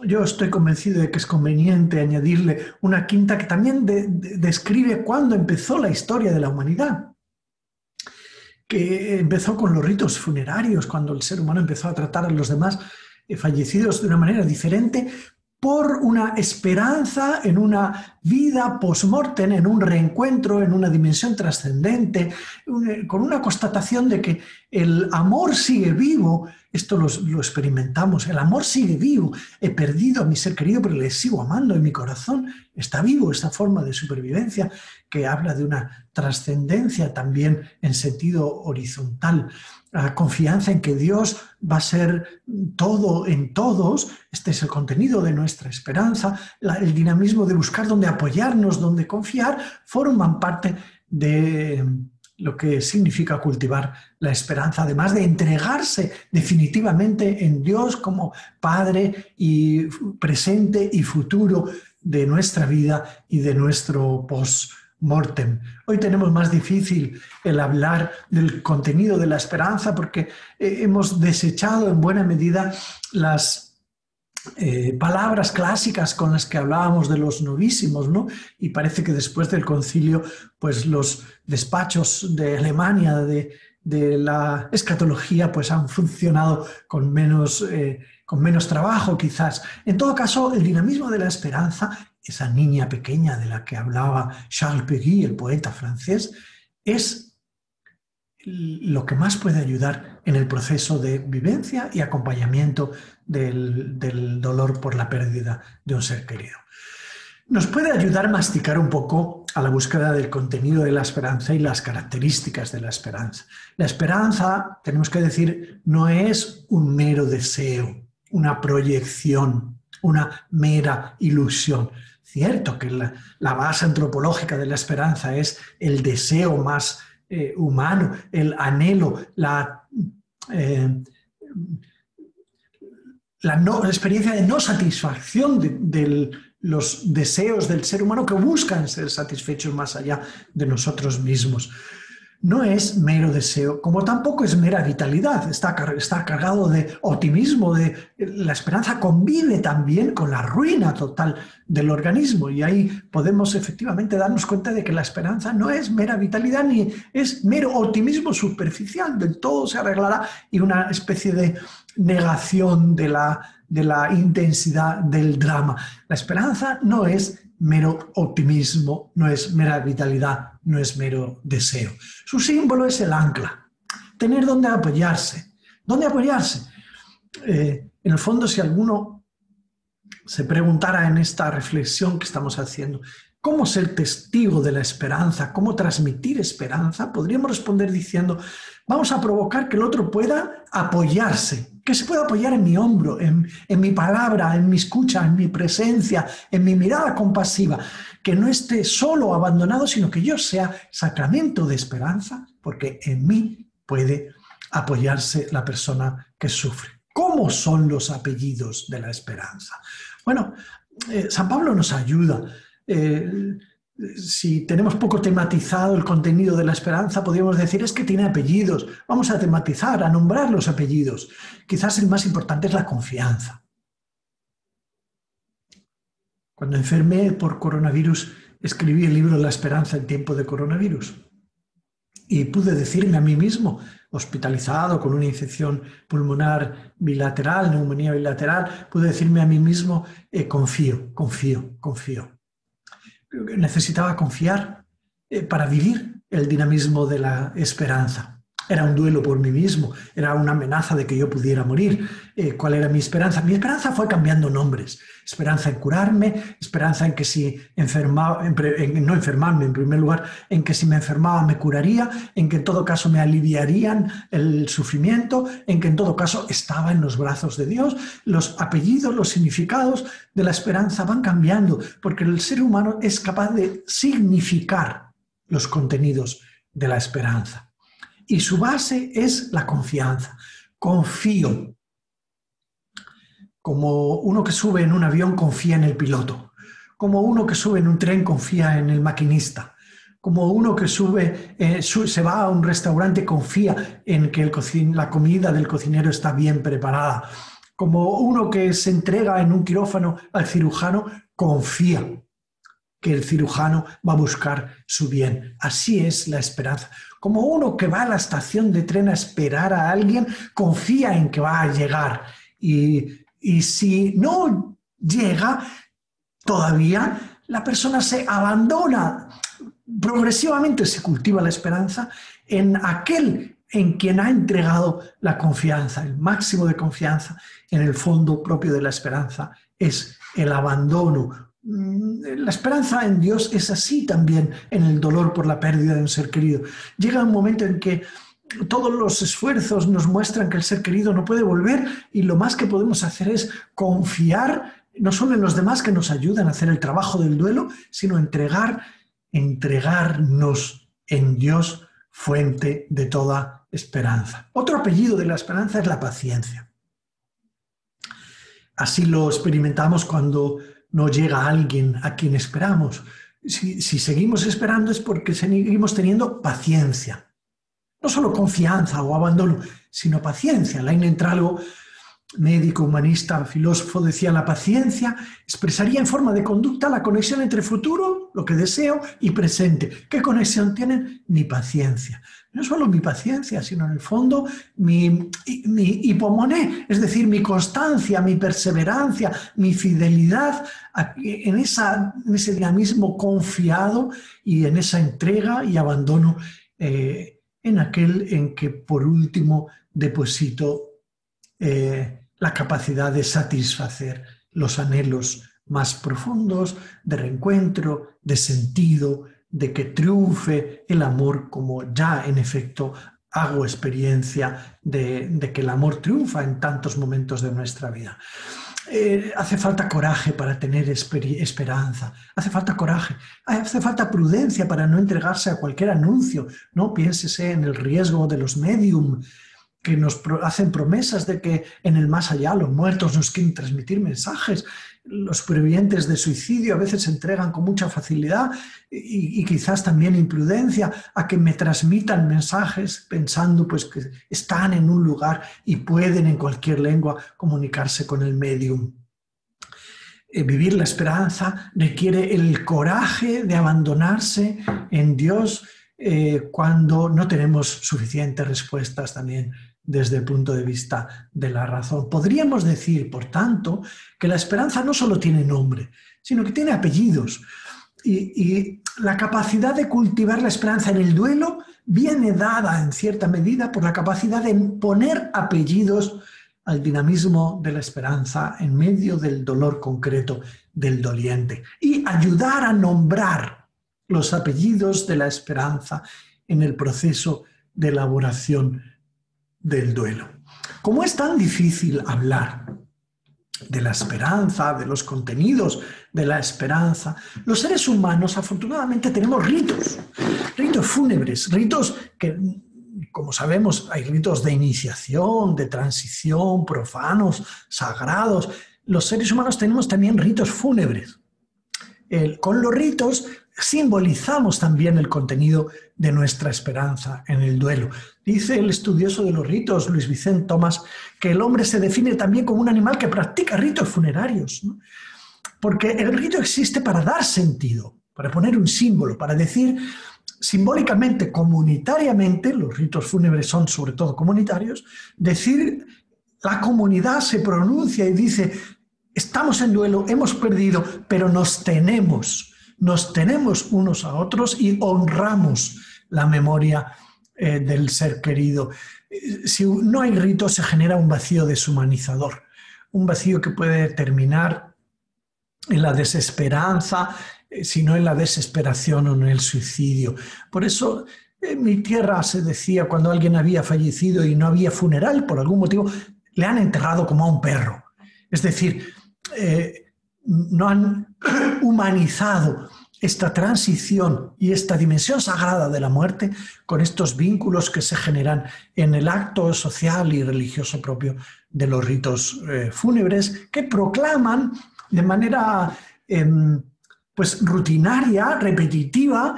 yo estoy convencido de que es conveniente añadirle una quinta que también describe cuándo empezó la historia de la humanidad, que empezó con los ritos funerarios, cuando el ser humano empezó a tratar a los demás fallecidos de una manera diferente, por una esperanza en una vida post-mortem, en un reencuentro, en una dimensión trascendente, con una constatación de que el amor sigue vivo. Esto lo experimentamos, el amor sigue vivo. He perdido a mi ser querido, pero le sigo amando, en mi corazón está vivo esta forma de supervivencia que habla de una trascendencia también en sentido horizontal. La confianza en que Dios va a ser todo en todos. Este es el contenido de nuestra esperanza. El dinamismo de buscar dónde apoyarnos, dónde confiar, forman parte de lo que significa cultivar la esperanza, además de entregarse definitivamente en Dios como Padre y presente y futuro de nuestra vida y de nuestro post-mortem. Hoy tenemos más difícil el hablar del contenido de la esperanza porque hemos desechado en buena medida las palabras clásicas con las que hablábamos de los novísimos, ¿no? Y parece que después del concilio, pues los despachos de Alemania de la escatología pues han funcionado con menos trabajo quizás. En todo caso, el dinamismo de la esperanza, esa niña pequeña de la que hablaba Charles Péguy, el poeta francés, es lo que más puede ayudar en el proceso de vivencia y acompañamiento del dolor por la pérdida de un ser querido. Nos puede ayudar a masticar un poco a la búsqueda del contenido de la esperanza y las características de la esperanza. La esperanza, tenemos que decir, no es un mero deseo, una proyección, una mera ilusión. Cierto que la base antropológica de la esperanza es el deseo más humano, el anhelo, la experiencia de no satisfacción de los deseos del ser humano que buscan ser satisfechos más allá de nosotros mismos. No es mero deseo, como tampoco es mera vitalidad, está cargado de optimismo, la esperanza convive también con la ruina total del organismo, y ahí podemos efectivamente darnos cuenta de que la esperanza no es mera vitalidad ni es mero optimismo superficial, del todo se arreglará, y una especie de negación de la intensidad del drama. La esperanza no es mero optimismo, no es mera vitalidad, no es mero deseo. Su símbolo es el ancla, tener dónde apoyarse. ¿Dónde apoyarse? En el fondo, si alguno se preguntara en esta reflexión que estamos haciendo, ¿cómo ser testigo de la esperanza? ¿Cómo transmitir esperanza? Podríamos responder diciendo, vamos a provocar que el otro pueda apoyarse, que se pueda apoyar en mi hombro, en mi palabra, en mi escucha, en mi presencia, en mi mirada compasiva, que no esté solo, abandonado, sino que yo sea sacramento de esperanza, porque en mí puede apoyarse la persona que sufre. ¿Cómo son los apellidos de la esperanza? Bueno, San Pablo nos ayuda. Si tenemos poco tematizado el contenido de la esperanza, podríamos decir es que tiene apellidos. Vamos a tematizar, a nombrar los apellidos. Quizás el más importante es la confianza. Cuando enfermé por coronavirus, escribí el libro La esperanza en tiempo de coronavirus. Y pude decirme a mí mismo, hospitalizado con una infección pulmonar bilateral, neumonía bilateral, pude decirme a mí mismo, confío. Necesitaba confiar para vivir el dinamismo de la esperanza. Era un duelo por mí mismo, era una amenaza de que yo pudiera morir. ¿Cuál era mi esperanza? Mi esperanza fue cambiando nombres. Esperanza en curarme, esperanza en que si enfermaba, no enfermarme en primer lugar, en que si me enfermaba me curaría, en que en todo caso me aliviarían el sufrimiento, en que en todo caso estaba en los brazos de Dios. Los apellidos, los significados de la esperanza van cambiando, porque el ser humano es capaz de significar los contenidos de la esperanza. Y su base es la confianza. Confío. Como uno que sube en un avión confía en el piloto. Como uno que sube en un tren confía en el maquinista. Como uno que se va a un restaurante confía en que la comida del cocinero está bien preparada. Como uno que se entrega en un quirófano al cirujano confía que el cirujano va a buscar su bien. Así es la esperanza. Como uno que va a la estación de tren a esperar a alguien, confía en que va a llegar. Y si no llega todavía, la persona se abandona. Progresivamente se cultiva la esperanza en aquel en quien ha entregado la confianza. El máximo de confianza, en el fondo propio de la esperanza, es el abandono. La esperanza en Dios es así también en el dolor por la pérdida de un ser querido. Llega un momento en que todos los esfuerzos nos muestran que el ser querido no puede volver y lo más que podemos hacer es confiar no solo en los demás que nos ayudan a hacer el trabajo del duelo, sino entregarnos en Dios, fuente de toda esperanza. Otro apellido de la esperanza es la paciencia. Así lo experimentamos cuando no llega alguien a quien esperamos. Si seguimos esperando es porque seguimos teniendo paciencia. No solo confianza o abandono, sino paciencia. Lain Entralgo, médico, humanista, filósofo, decía: la paciencia expresaría en forma de conducta la conexión entre futuro, lo que deseo, y presente. ¿Qué conexión tienen? Mi paciencia. No solo mi paciencia, sino en el fondo mi hipomoné, es decir, mi constancia, mi perseverancia, mi fidelidad en ese dinamismo confiado y en esa entrega y abandono en aquel en que por último deposito la capacidad de satisfacer los anhelos más profundos, de reencuentro, de sentido, de que triunfe el amor, como ya en efecto hago experiencia de que el amor triunfa en tantos momentos de nuestra vida. Hace falta coraje para tener esperanza, hace falta coraje, hace falta prudencia para no entregarse a cualquier anuncio. No piénsese en el riesgo de los medium, que nos hacen promesas de que en el más allá los muertos nos quieren transmitir mensajes. Los supervivientes de suicidio a veces se entregan con mucha facilidad y quizás también imprudencia a que me transmitan mensajes pensando pues, que están en un lugar y pueden en cualquier lengua comunicarse con el medium. Vivir la esperanza requiere el coraje de abandonarse en Dios cuando no tenemos suficientes respuestas también desde el punto de vista de la razón. Podríamos decir, por tanto, que la esperanza no solo tiene nombre, sino que tiene apellidos. Y la capacidad de cultivar la esperanza en el duelo viene dada en cierta medida por la capacidad de poner apellidos al dinamismo de la esperanza en medio del dolor concreto del doliente y ayudar a nombrar los apellidos de la esperanza en el proceso de elaboración del duelo. Como es tan difícil hablar de la esperanza, de los contenidos de la esperanza, los seres humanos afortunadamente tenemos ritos fúnebres, ritos que, como sabemos, hay ritos de iniciación, de transición, profanos, sagrados. Los seres humanos tenemos también ritos fúnebres. Con los ritos simbolizamos también el contenido de nuestra esperanza en el duelo. Dice el estudioso de los ritos, Luis Vicente Tomás, que el hombre se define también como un animal que practica ritos funerarios, ¿no? Porque el rito existe para dar sentido, para poner un símbolo, para decir simbólicamente, comunitariamente, los ritos fúnebres son sobre todo comunitarios, decir, la comunidad se pronuncia y dice, estamos en duelo, hemos perdido, pero nos tenemos unos a otros y honramos la memoria del ser querido. Si no hay rito, se genera un vacío deshumanizador, un vacío que puede terminar en la desesperanza, sino en la desesperación o en el suicidio. Por eso en mi tierra se decía, cuando alguien había fallecido y no había funeral, por algún motivo, le han enterrado como a un perro. Es decir, no han humanizado esta transición y esta dimensión sagrada de la muerte con estos vínculos que se generan en el acto social y religioso propio de los ritos fúnebres, que proclaman de manera pues rutinaria, repetitiva,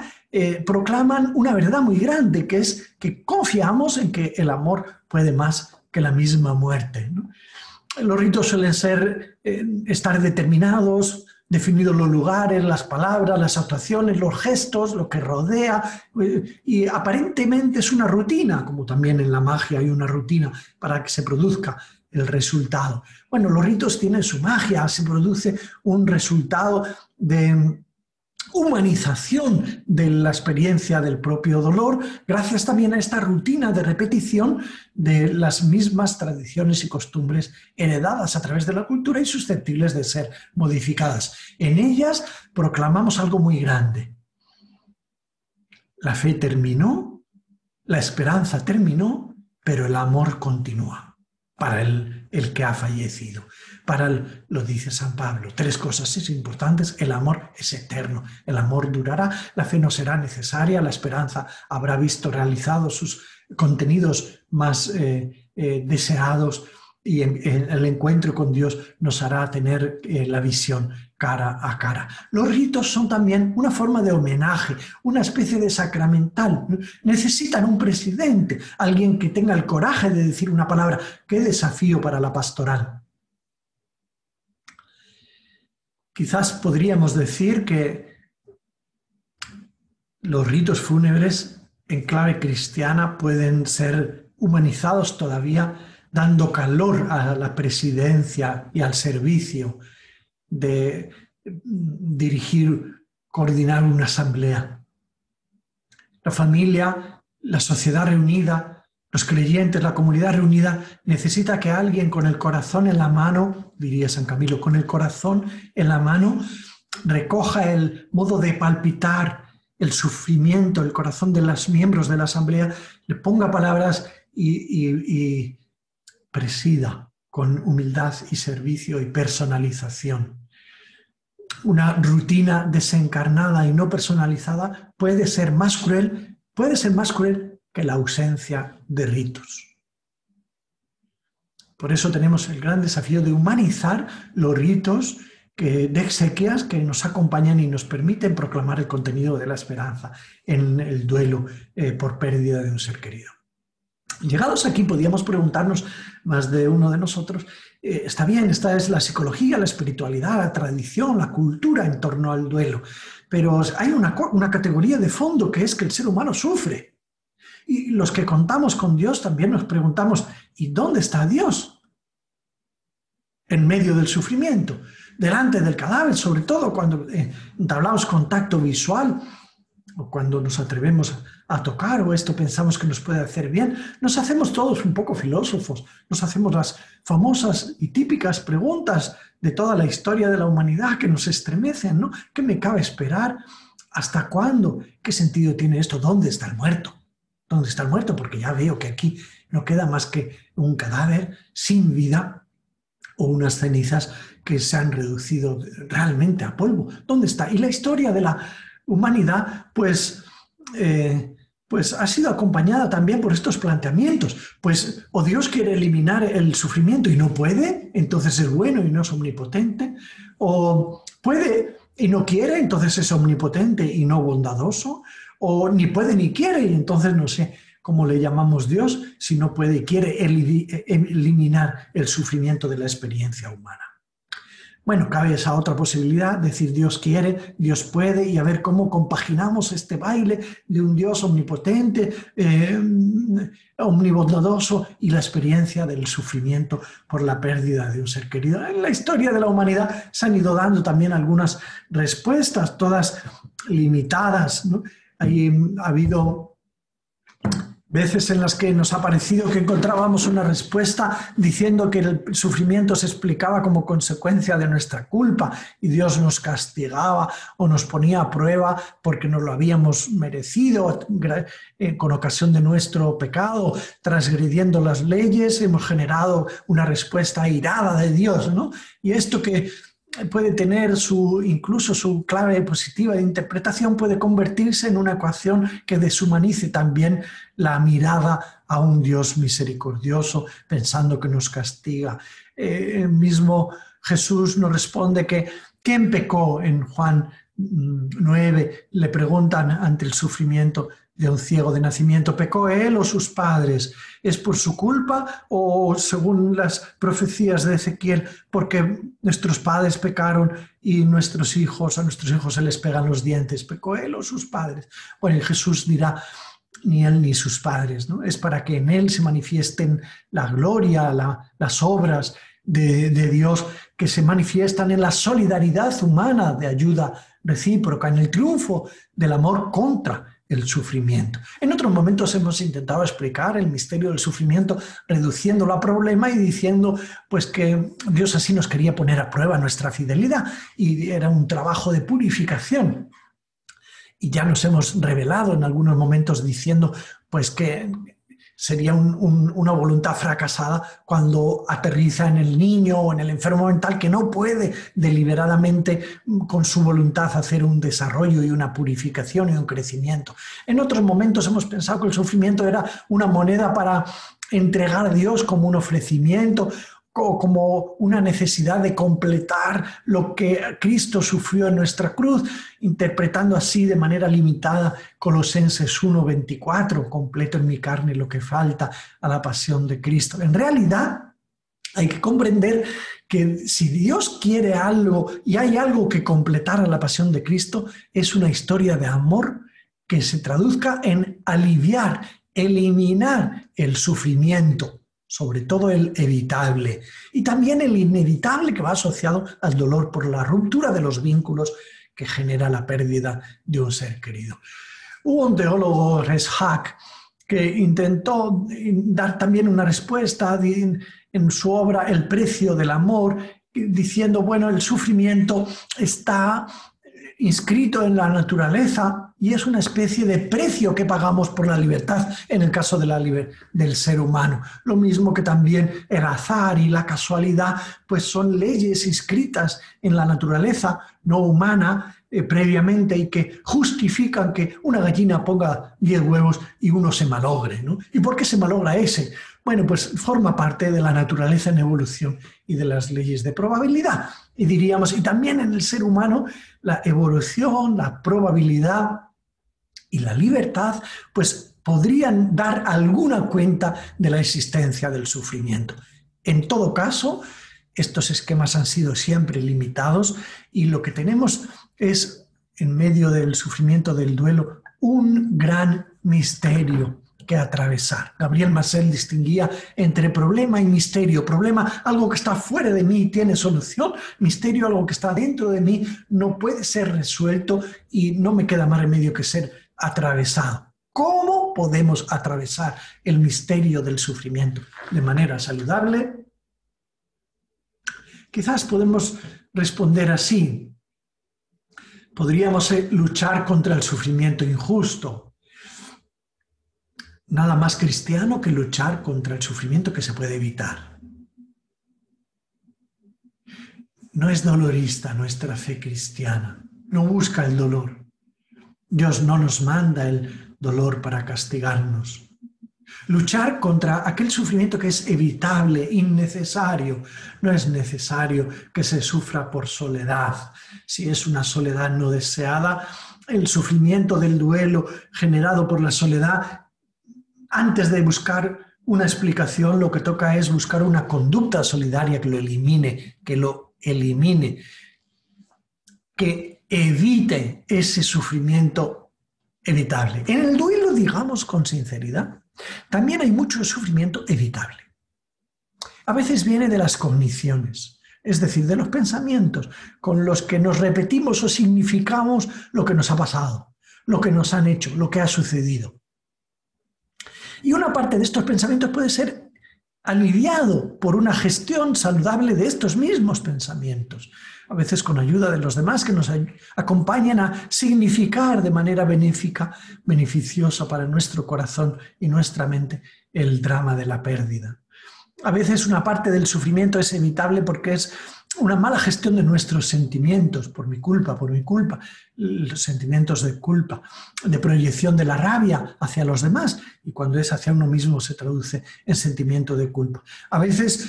proclaman una verdad muy grande, que es que confiamos en que el amor puede más que la misma muerte, ¿no? Los ritos suelen estar determinados, definidos los lugares, las palabras, las actuaciones, los gestos, lo que rodea, y aparentemente es una rutina, como también en la magia hay una rutina para que se produzca el resultado. Bueno, los ritos tienen su magia, se produce un resultado de humanización de la experiencia del propio dolor, gracias también a esta rutina de repetición de las mismas tradiciones y costumbres heredadas a través de la cultura y susceptibles de ser modificadas. En ellas proclamamos algo muy grande. La fe terminó, la esperanza terminó, pero el amor continúa para el que ha fallecido. Lo dice San Pablo, 3 cosas importantes: el amor es eterno, el amor durará, la fe no será necesaria, la esperanza habrá visto realizados sus contenidos más deseados y el encuentro con Dios nos hará tener la visión cara a cara. Los ritos son también una forma de homenaje, una especie de sacramental. Necesitan un presidente, alguien que tenga el coraje de decir una palabra. ¡Qué desafío para la pastoral! Quizás podríamos decir que los ritos fúnebres en clave cristiana pueden ser humanizados todavía, dando calor a la presidencia y al servicio de dirigir, coordinar una asamblea. La familia, la sociedad reunida, los creyentes, la comunidad reunida, necesita que alguien con el corazón en la mano, diría San Camilo, con el corazón en la mano, recoja el modo de palpitar el sufrimiento, el corazón de los miembros de la asamblea, le ponga palabras y presida con humildad y servicio y personalización. Una rutina desencarnada y no personalizada puede ser más cruel que la ausencia de ritos. Por eso tenemos el gran desafío de humanizar los ritos de exequias que nos acompañan y nos permiten proclamar el contenido de la esperanza en el duelo por pérdida de un ser querido. Llegados aquí, podíamos preguntarnos, más de uno de nosotros, está bien, esta es la psicología, la espiritualidad, la tradición, la cultura en torno al duelo, pero hay una categoría de fondo que es que el ser humano sufre. Y los que contamos con Dios también nos preguntamos, ¿y dónde está Dios? En medio del sufrimiento, delante del cadáver, sobre todo cuando entablamos contacto visual o cuando nos atrevemos a tocar o esto pensamos que nos puede hacer bien, nos hacemos todos un poco filósofos, nos hacemos las famosas y típicas preguntas de toda la historia de la humanidad que nos estremecen, ¿no? ¿Qué me cabe esperar? ¿Hasta cuándo? ¿Qué sentido tiene esto? ¿Dónde está el muerto? ¿Dónde está el muerto? Porque ya veo que aquí no queda más que un cadáver sin vida o unas cenizas que se han reducido realmente a polvo. ¿Dónde está? Y la historia de la humanidad, pues ha sido acompañada también por estos planteamientos. Pues o Dios quiere eliminar el sufrimiento y no puede, entonces es bueno y no es omnipotente, o puede y no quiere, entonces es omnipotente y no bondadoso, o ni puede ni quiere y entonces no sé cómo le llamamos Dios si no puede y quiere eliminar el sufrimiento de la experiencia humana. Bueno, cabe esa otra posibilidad, decir Dios quiere, Dios puede, y a ver cómo compaginamos este baile de un Dios omnipotente, omnibondadoso y la experiencia del sufrimiento por la pérdida de un ser querido. En la historia de la humanidad se han ido dando también algunas respuestas, todas limitadas, ¿no? Ha habido veces en las que nos ha parecido que encontrábamos una respuesta diciendo que el sufrimiento se explicaba como consecuencia de nuestra culpa y Dios nos castigaba o nos ponía a prueba porque nos lo habíamos merecido con ocasión de nuestro pecado, transgrediendo las leyes, hemos generado una respuesta airada de Dios, ¿no? Y esto que puede tener incluso su clave positiva de interpretación, puede convertirse en una ecuación que deshumanice también la mirada a un Dios misericordioso, pensando que nos castiga. El mismo Jesús nos responde que ¿quién pecó? En Juan 9 le preguntan ante el sufrimiento de un ciego de nacimiento, ¿pecó él o sus padres? ¿Es por su culpa o, según las profecías de Ezequiel, porque nuestros padres pecaron y a nuestros hijos se les pegan los dientes? ¿Pecó él o sus padres? Bueno, y Jesús dirá, ni él ni sus padres, ¿no? Es para que en él se manifiesten la gloria, las obras de Dios que se manifiestan en la solidaridad humana de ayuda recíproca, en el triunfo del amor contra el sufrimiento. En otros momentos hemos intentado explicar el misterio del sufrimiento reduciéndolo a problema y diciendo pues que Dios así nos quería poner a prueba nuestra fidelidad y era un trabajo de purificación. Y ya nos hemos revelado en algunos momentos diciendo pues que sería una voluntad fracasada cuando aterriza en el niño o en el enfermo mental que no puede deliberadamente con su voluntad hacer un desarrollo y una purificación y un crecimiento. En otros momentos hemos pensado que el sufrimiento era una moneda para entregar a Dios como un ofrecimiento o como una necesidad de completar lo que Cristo sufrió en nuestra cruz, interpretando así de manera limitada Colosenses 1:24, completo en mi carne lo que falta a la pasión de Cristo. En realidad, hay que comprender que si Dios quiere algo y hay algo que completar a la pasión de Cristo, es una historia de amor que se traduzca en aliviar, eliminar el sufrimiento, sobre todo el evitable, y también el inevitable que va asociado al dolor por la ruptura de los vínculos que genera la pérdida de un ser querido. Hubo un teólogo, Reishak, que intentó dar también una respuesta en su obra El precio del amor, diciendo, bueno, el sufrimiento está inscrito en la naturaleza y es una especie de precio que pagamos por la libertad en el caso de del ser humano. Lo mismo que también el azar y la casualidad, pues son leyes inscritas en la naturaleza no humana previamente y que justifican que una gallina ponga 10 huevos y uno se malogre, ¿no? ¿Y por qué se malogra ese? Bueno, pues forma parte de la naturaleza en evolución y de las leyes de probabilidad. Y diríamos, y también en el ser humano, la evolución, la probabilidad y la libertad, pues podrían dar alguna cuenta de la existencia del sufrimiento. En todo caso, estos esquemas han sido siempre limitados y lo que tenemos es, en medio del sufrimiento del duelo, un gran misterio que atravesar. Gabriel Marcel distinguía entre problema y misterio. Problema, algo que está fuera de mí y tiene solución. Misterio, algo que está dentro de mí, no puede ser resuelto y no me queda más remedio que ser atravesado. ¿Cómo podemos atravesar el misterio del sufrimiento? De manera saludable. Quizás podemos responder así. Podríamos luchar contra el sufrimiento injusto. Nada más cristiano que luchar contra el sufrimiento que se puede evitar. No es dolorista nuestra fe cristiana, no busca el dolor. Dios no nos manda el dolor para castigarnos. Luchar contra aquel sufrimiento que es evitable, innecesario. No es necesario que se sufra por soledad. Si es una soledad no deseada, el sufrimiento del duelo generado por la soledad, antes de buscar una explicación, lo que toca es buscar una conducta solidaria que lo elimine, que evite ese sufrimiento evitable. En el duelo, digamos con sinceridad, también hay mucho sufrimiento evitable. A veces viene de las cogniciones, es decir, de los pensamientos con los que nos repetimos o significamos lo que nos ha pasado, lo que nos han hecho, lo que ha sucedido. Y una parte de estos pensamientos puede ser aliviado por una gestión saludable de estos mismos pensamientos, a veces con ayuda de los demás que nos acompañan a significar de manera benéfica, beneficiosa para nuestro corazón y nuestra mente el drama de la pérdida. A veces una parte del sufrimiento es evitable porque es una mala gestión de nuestros sentimientos, por mi culpa, los sentimientos de culpa, de proyección de la rabia hacia los demás, y cuando es hacia uno mismo se traduce en sentimiento de culpa. A veces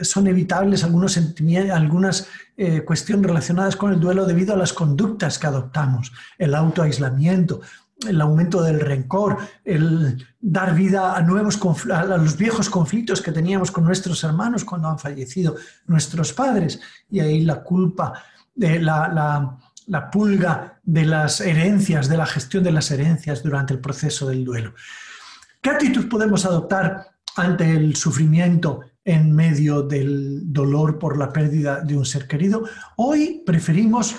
son evitables algunas cuestiones relacionadas con el duelo debido a las conductas que adoptamos, el autoaislamiento, el aumento del rencor, el dar vida a los viejos conflictos que teníamos con nuestros hermanos cuando han fallecido nuestros padres, y ahí la culpa, la pulga de las herencias, de la gestión de las herencias durante el proceso del duelo. ¿Qué actitud podemos adoptar ante el sufrimiento en medio del dolor por la pérdida de un ser querido? Hoy preferimos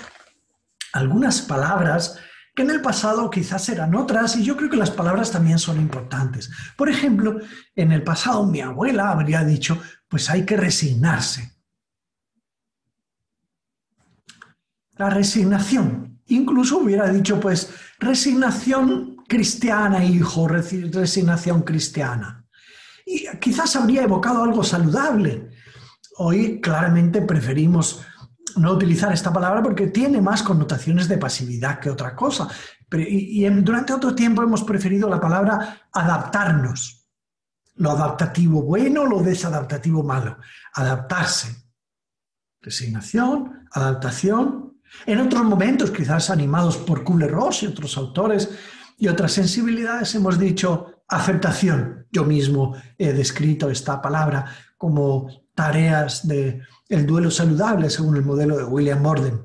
algunas palabras que en el pasado quizás eran otras, y yo creo que las palabras también son importantes. Por ejemplo, en el pasado mi abuela habría dicho, pues hay que resignarse. La resignación, incluso hubiera dicho, pues, resignación cristiana, hijo, resignación cristiana. Y quizás habría evocado algo saludable. Hoy claramente preferimos no utilizar esta palabra porque tiene más connotaciones de pasividad que otra cosa. Durante otro tiempo hemos preferido la palabra adaptarnos. Lo adaptativo bueno, lo desadaptativo malo. Adaptarse. Resignación, adaptación. En otros momentos, quizás animados por Kubler-Ross y otros autores y otras sensibilidades, hemos dicho aceptación. Yo mismo he descrito esta palabra como tareas del duelo saludable según el modelo de William Morden.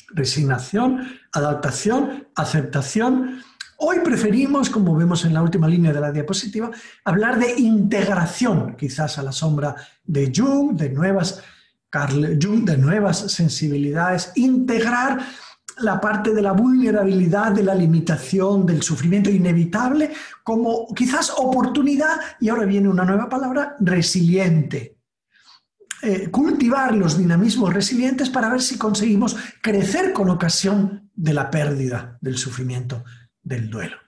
Resignación, adaptación, aceptación. Hoy preferimos, como vemos en la última línea de la diapositiva, hablar de integración, quizás a la sombra de Jung, Carl Jung, de nuevas sensibilidades. Integrar la parte de la vulnerabilidad, de la limitación, del sufrimiento inevitable, como quizás oportunidad, y ahora viene una nueva palabra, resiliente. Cultivar los dinamismos resilientes para ver si conseguimos crecer con ocasión de la pérdida, del sufrimiento, del duelo.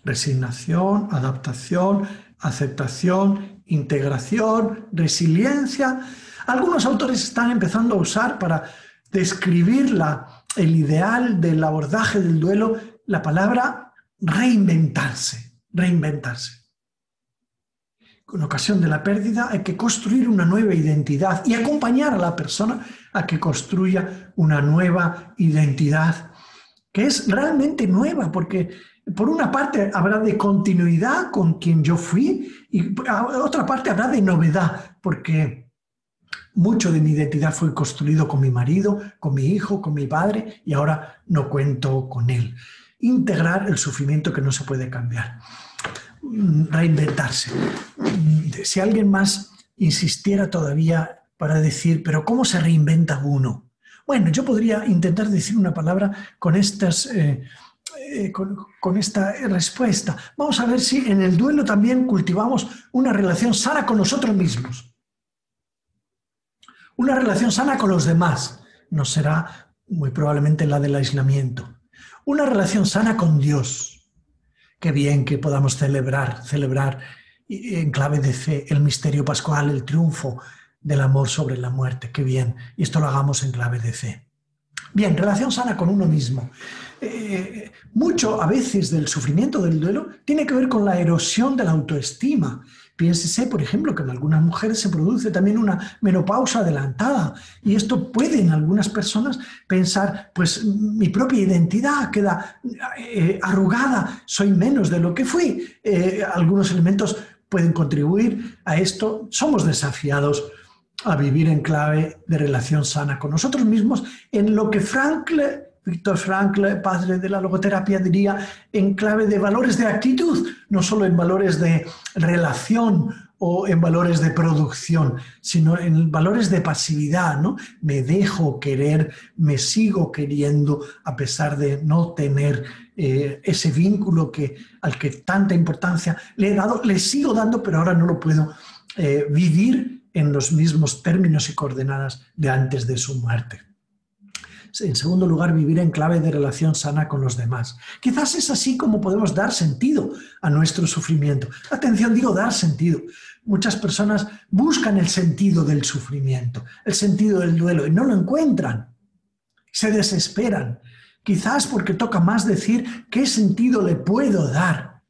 Resignación, adaptación, aceptación, integración, resiliencia. Algunos autores están empezando a usar para describir el ideal del abordaje del duelo la palabra reinventarse, reinventarse. con ocasión de la pérdida, hay que construir una nueva identidad y acompañar a la persona a que construya una nueva identidad, que es realmente nueva, porque por una parte habrá de continuidad con quien yo fui y por otra parte habrá de novedad, porque mucho de mi identidad fue construido con mi marido, con mi hijo, con mi padre y ahora no cuento con él. Integrar el sufrimiento que no se puede cambiar. Reinventarse. Si alguien más insistiera todavía para decir, pero ¿cómo se reinventa uno? Bueno, yo podría intentar decir una palabra con esta respuesta. Vamos a ver si en el duelo también cultivamos una relación sana con nosotros mismos. Una relación sana con los demás. No será muy probablemente la del aislamiento. Una relación sana con Dios. Qué bien que podamos celebrar en clave de fe el misterio pascual, el triunfo del amor sobre la muerte. Qué bien. Y esto lo hagamos en clave de fe. Bien, relación sana con uno mismo. Mucho a veces del sufrimiento del duelo tiene que ver con la erosión de la autoestima. Piénsese, por ejemplo, que en algunas mujeres se produce también una menopausa adelantada y esto puede en algunas personas pensar, pues mi propia identidad queda arrugada, soy menos de lo que fui. Algunos elementos pueden contribuir a esto. Somos desafiados a vivir en clave de relación sana con nosotros mismos, en lo que Viktor Frankl, padre de la logoterapia, diría en clave de valores de actitud, no solo en valores de relación o en valores de producción, sino en valores de pasividad, ¿no? Me dejo querer, me sigo queriendo a pesar de no tener ese vínculo al que tanta importancia le he dado, le sigo dando, pero ahora no lo puedo vivir en los mismos términos y coordenadas de antes de su muerte. En segundo lugar, vivir en clave de relación sana con los demás. Quizás es así como podemos dar sentido a nuestro sufrimiento. Atención, digo dar sentido. Muchas personas buscan el sentido del sufrimiento, el sentido del duelo, y no lo encuentran. Se desesperan. Quizás porque toca más decir qué sentido le puedo dar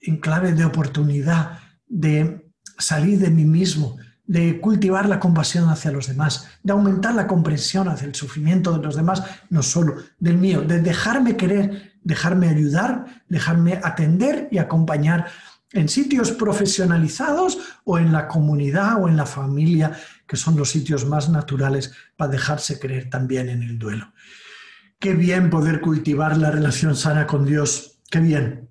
en clave de oportunidad, de salir de mí mismo, de cultivar la compasión hacia los demás, de aumentar la comprensión hacia el sufrimiento de los demás, no solo del mío, de dejarme querer, dejarme ayudar, dejarme atender y acompañar en sitios profesionalizados o en la comunidad o en la familia, que son los sitios más naturales para dejarse querer también en el duelo. Qué bien poder cultivar la relación sana con Dios, qué bien,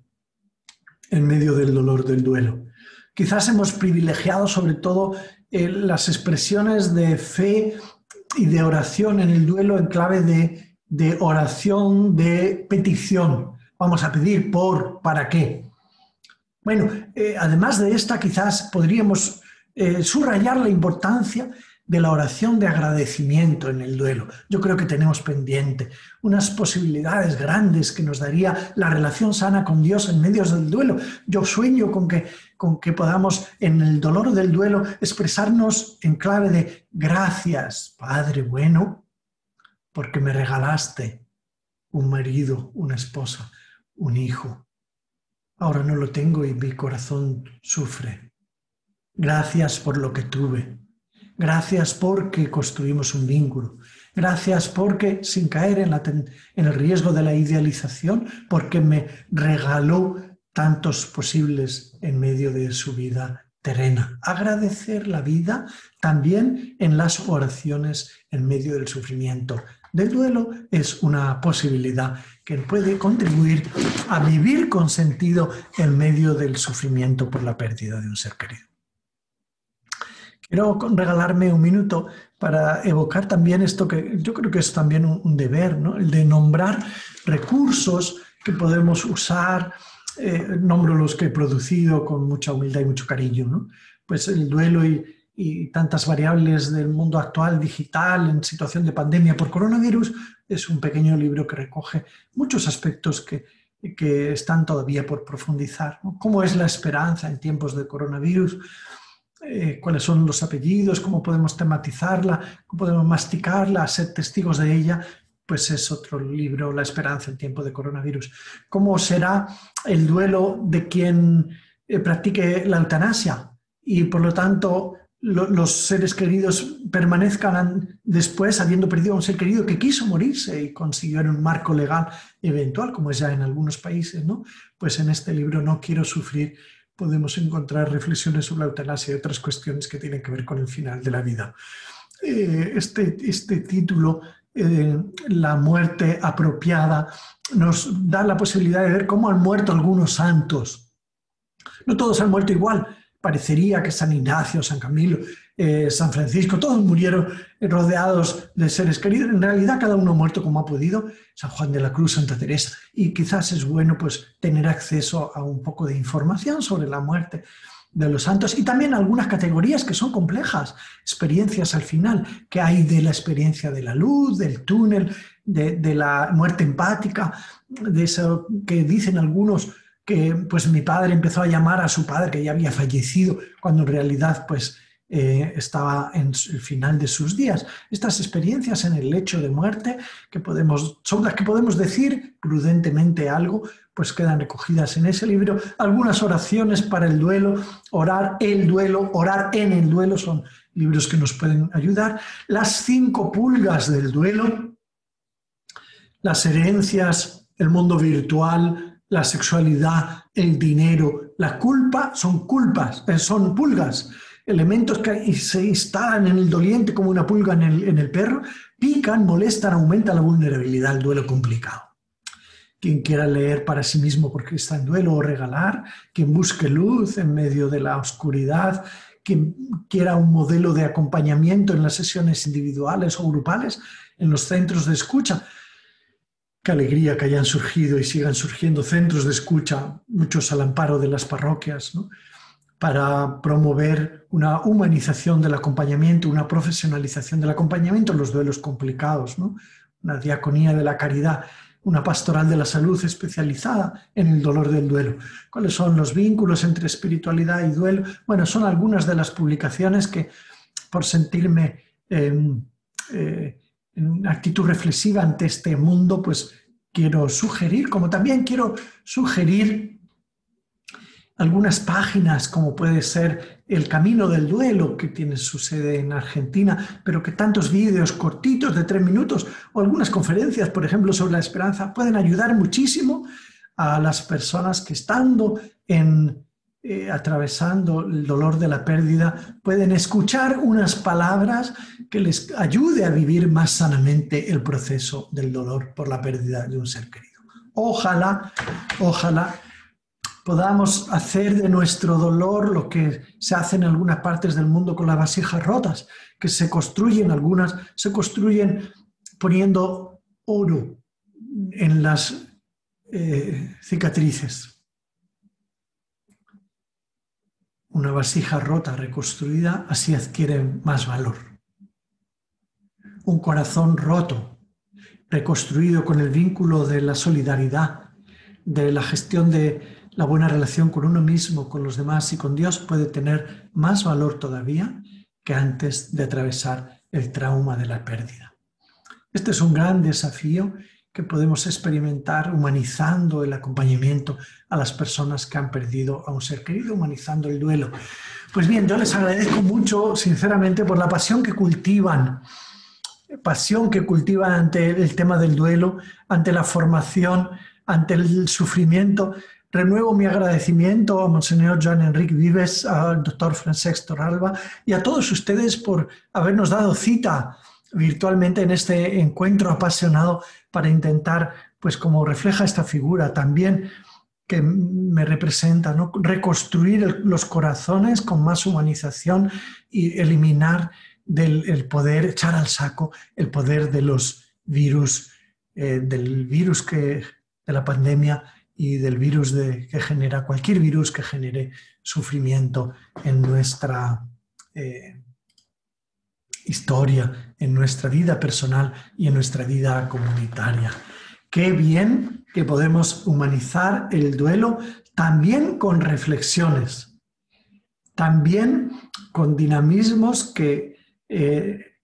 en medio del dolor del duelo. Quizás hemos privilegiado sobre todo las expresiones de fe y de oración en el duelo en clave de oración, de petición. Vamos a pedir ¿para qué? Bueno, además de esta quizás podríamos subrayar la importancia de la oración de agradecimiento en el duelo. Yo creo que tenemos pendiente unas posibilidades grandes que nos daría la relación sana con Dios en medio del duelo. Yo sueño con que podamos en el dolor del duelo expresarnos en clave de gracias, Padre bueno, porque me regalaste un marido, una esposa, un hijo. Ahora no lo tengo y mi corazón sufre. Gracias por lo que tuve. Gracias porque construimos un vínculo. Gracias porque, sin caer en el riesgo de la idealización, porque me regaló tantos posibles en medio de su vida terrena. Agradecer la vida también en las oraciones en medio del sufrimiento del duelo es una posibilidad que puede contribuir a vivir con sentido en medio del sufrimiento por la pérdida de un ser querido. Quiero regalarme un minuto para evocar también esto que yo creo que es también un deber, ¿no? El de nombrar recursos que podemos usar. Nombro los que he producido con mucha humildad y mucho cariño, ¿no? Pues el duelo y tantas variables del mundo actual, digital, en situación de pandemia por coronavirus, es un pequeño libro que recoge muchos aspectos que están todavía por profundizar, ¿no? ¿Cómo es la esperanza en tiempos de coronavirus? ¿Cuáles son los apellidos? ¿Cómo podemos tematizarla? ¿Cómo podemos masticarla? ¿Ser testigos de ella? Pues es otro libro, La esperanza en tiempo de coronavirus. ¿Cómo será el duelo de quien practique la eutanasia y por lo tanto los seres queridos permanezcan después, habiendo perdido a un ser querido que quiso morirse y consiguió en un marco legal eventual, como es ya en algunos países, ¿no? Pues en este libro, No quiero sufrir, podemos encontrar reflexiones sobre la eutanasia y otras cuestiones que tienen que ver con el final de la vida. Este título, La muerte apropiada, nos da la posibilidad de ver cómo han muerto algunos santos. No todos han muerto igual. Parecería que San Ignacio, San Camilo, San Francisco, todos murieron rodeados de seres queridos. En realidad cada uno ha muerto como ha podido, San Juan de la Cruz, Santa Teresa. Y quizás es bueno pues, tener acceso a un poco de información sobre la muerte de los santos y también algunas categorías que son complejas, experiencias al final, que hay de la experiencia de la luz, del túnel, de la muerte empática, de eso que dicen algunos que pues mi padre empezó a llamar a su padre que ya había fallecido cuando en realidad pues estaba en el final de sus días. Estas experiencias en el lecho de muerte son las que podemos decir prudentemente algo, pues quedan recogidas en ese libro. Algunas oraciones para el duelo, orar en el duelo son libros que nos pueden ayudar. Las 5 pulgas del duelo, las herencias, el mundo virtual, la sexualidad, el dinero, la culpa, son pulgas, elementos que se instalan en el doliente como una pulga en el perro, pican, molestan, aumentan la vulnerabilidad, el duelo complicado. Quien quiera leer para sí mismo porque está en duelo o regalar, quien busque luz en medio de la oscuridad, quien quiera un modelo de acompañamiento en las sesiones individuales o grupales, en los centros de escucha. Qué alegría que hayan surgido y sigan surgiendo centros de escucha, muchos al amparo de las parroquias, ¿no? Para promover una humanización del acompañamiento, una profesionalización del acompañamiento en los duelos complicados, ¿no? Una diaconía de la caridad, una pastoral de la salud especializada en el dolor del duelo. ¿Cuáles son los vínculos entre espiritualidad y duelo? Bueno, son algunas de las publicaciones que, por sentirme en actitud reflexiva ante este mundo, pues quiero sugerir, como también quiero sugerir algunas páginas, como puede ser El Camino del Duelo, que tiene su sede en Argentina, pero que tantos vídeos cortitos de 3 minutos o algunas conferencias, por ejemplo, sobre la esperanza, pueden ayudar muchísimo a las personas que estando atravesando el dolor de la pérdida, pueden escuchar unas palabras que les ayude a vivir más sanamente el proceso del dolor por la pérdida de un ser querido. Ojalá podamos hacer de nuestro dolor lo que se hace en algunas partes del mundo con las vasijas rotas, que se construyen poniendo oro en las cicatrices. Una vasija rota, reconstruida, así adquiere más valor. Un corazón roto, reconstruido con el vínculo de la solidaridad, de la gestión de la buena relación con uno mismo, con los demás y con Dios, puede tener más valor todavía que antes de atravesar el trauma de la pérdida. Este es un gran desafío que podemos experimentar humanizando el acompañamiento a las personas que han perdido a un ser querido, humanizando el duelo. Pues bien, yo les agradezco mucho, sinceramente, por la pasión que cultivan ante el tema del duelo, ante la formación, ante el sufrimiento. Renuevo mi agradecimiento a Monseñor Joan Enric Vives, al doctor Francesc Torralba y a todos ustedes por habernos dado cita virtualmente en este encuentro apasionado para intentar, pues como refleja esta figura también que me representa, ¿no? Reconstruir los corazones con más humanización y eliminar el poder, echar al saco el poder de los virus, de la pandemia y del virus que genera, cualquier virus que genere sufrimiento en nuestra historia, en nuestra vida personal y en nuestra vida comunitaria. Qué bien que podemos humanizar el duelo también con reflexiones, también con dinamismos que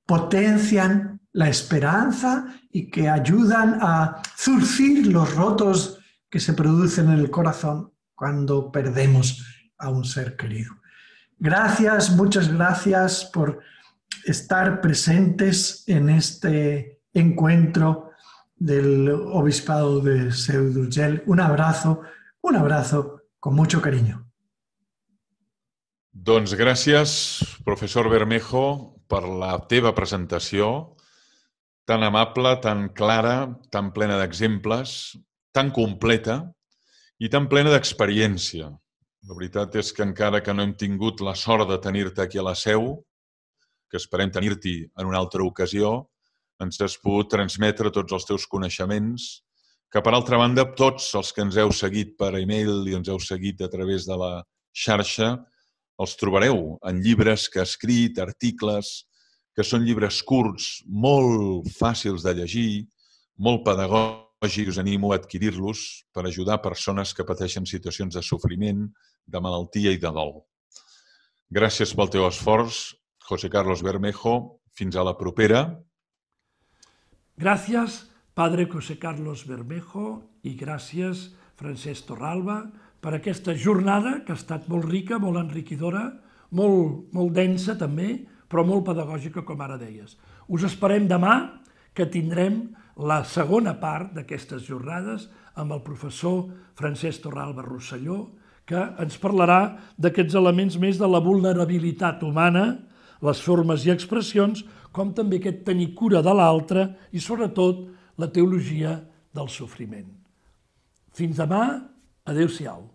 potencian la esperanza y que ayudan a zurcir los rotos que se producen en el corazón cuando perdemos a un ser querido. Gracias, muchas gracias por estar presentes en este encuentro del Obispado de Seu d'Urgell. Un abrazo con mucho cariño. Doncs gràcies, professor Bermejo, per la teva presentació tan amable, tan clara, tan plena d'exemples, tan completa i tan plena d'experiència. La veritat és que encara que no hem tingut la sort de tenir-te aquí a la Seu, que esperem tenir-t'hi en una altra ocasió, ens has pogut transmetre tots els teus coneixements, que per altra banda tots els que ens heu seguit per e-mail i ens heu seguit a través de la xarxa, els trobareu en llibres que ha escrit, articles, que són llibres curts, molt fàcils de llegir, molt pedagògics, us animo a adquirir-los per ajudar persones que pateixen situacions de sofriment, de malaltia i de dol. Gràcies pel teu esforç, José Carlos Bermejo. Fins a la propera. Gràcies, Padre José Carlos Bermejo, i gràcies, Francesc Torralba, per aquesta jornada que ha estat molt rica, molt enriquidora, molt densa també, però molt pedagògica, com ara deies. Us esperem demà, que tindrem la segona part d'aquestes jornades amb el professor Francesc Torralba Rosselló, que ens parlarà d'aquests elements més de la vulnerabilitat humana, les formes i expressions, com també aquest tenir cura de l'altre i, sobretot, la teologia del sofriment. Fins demà, adéu-siau.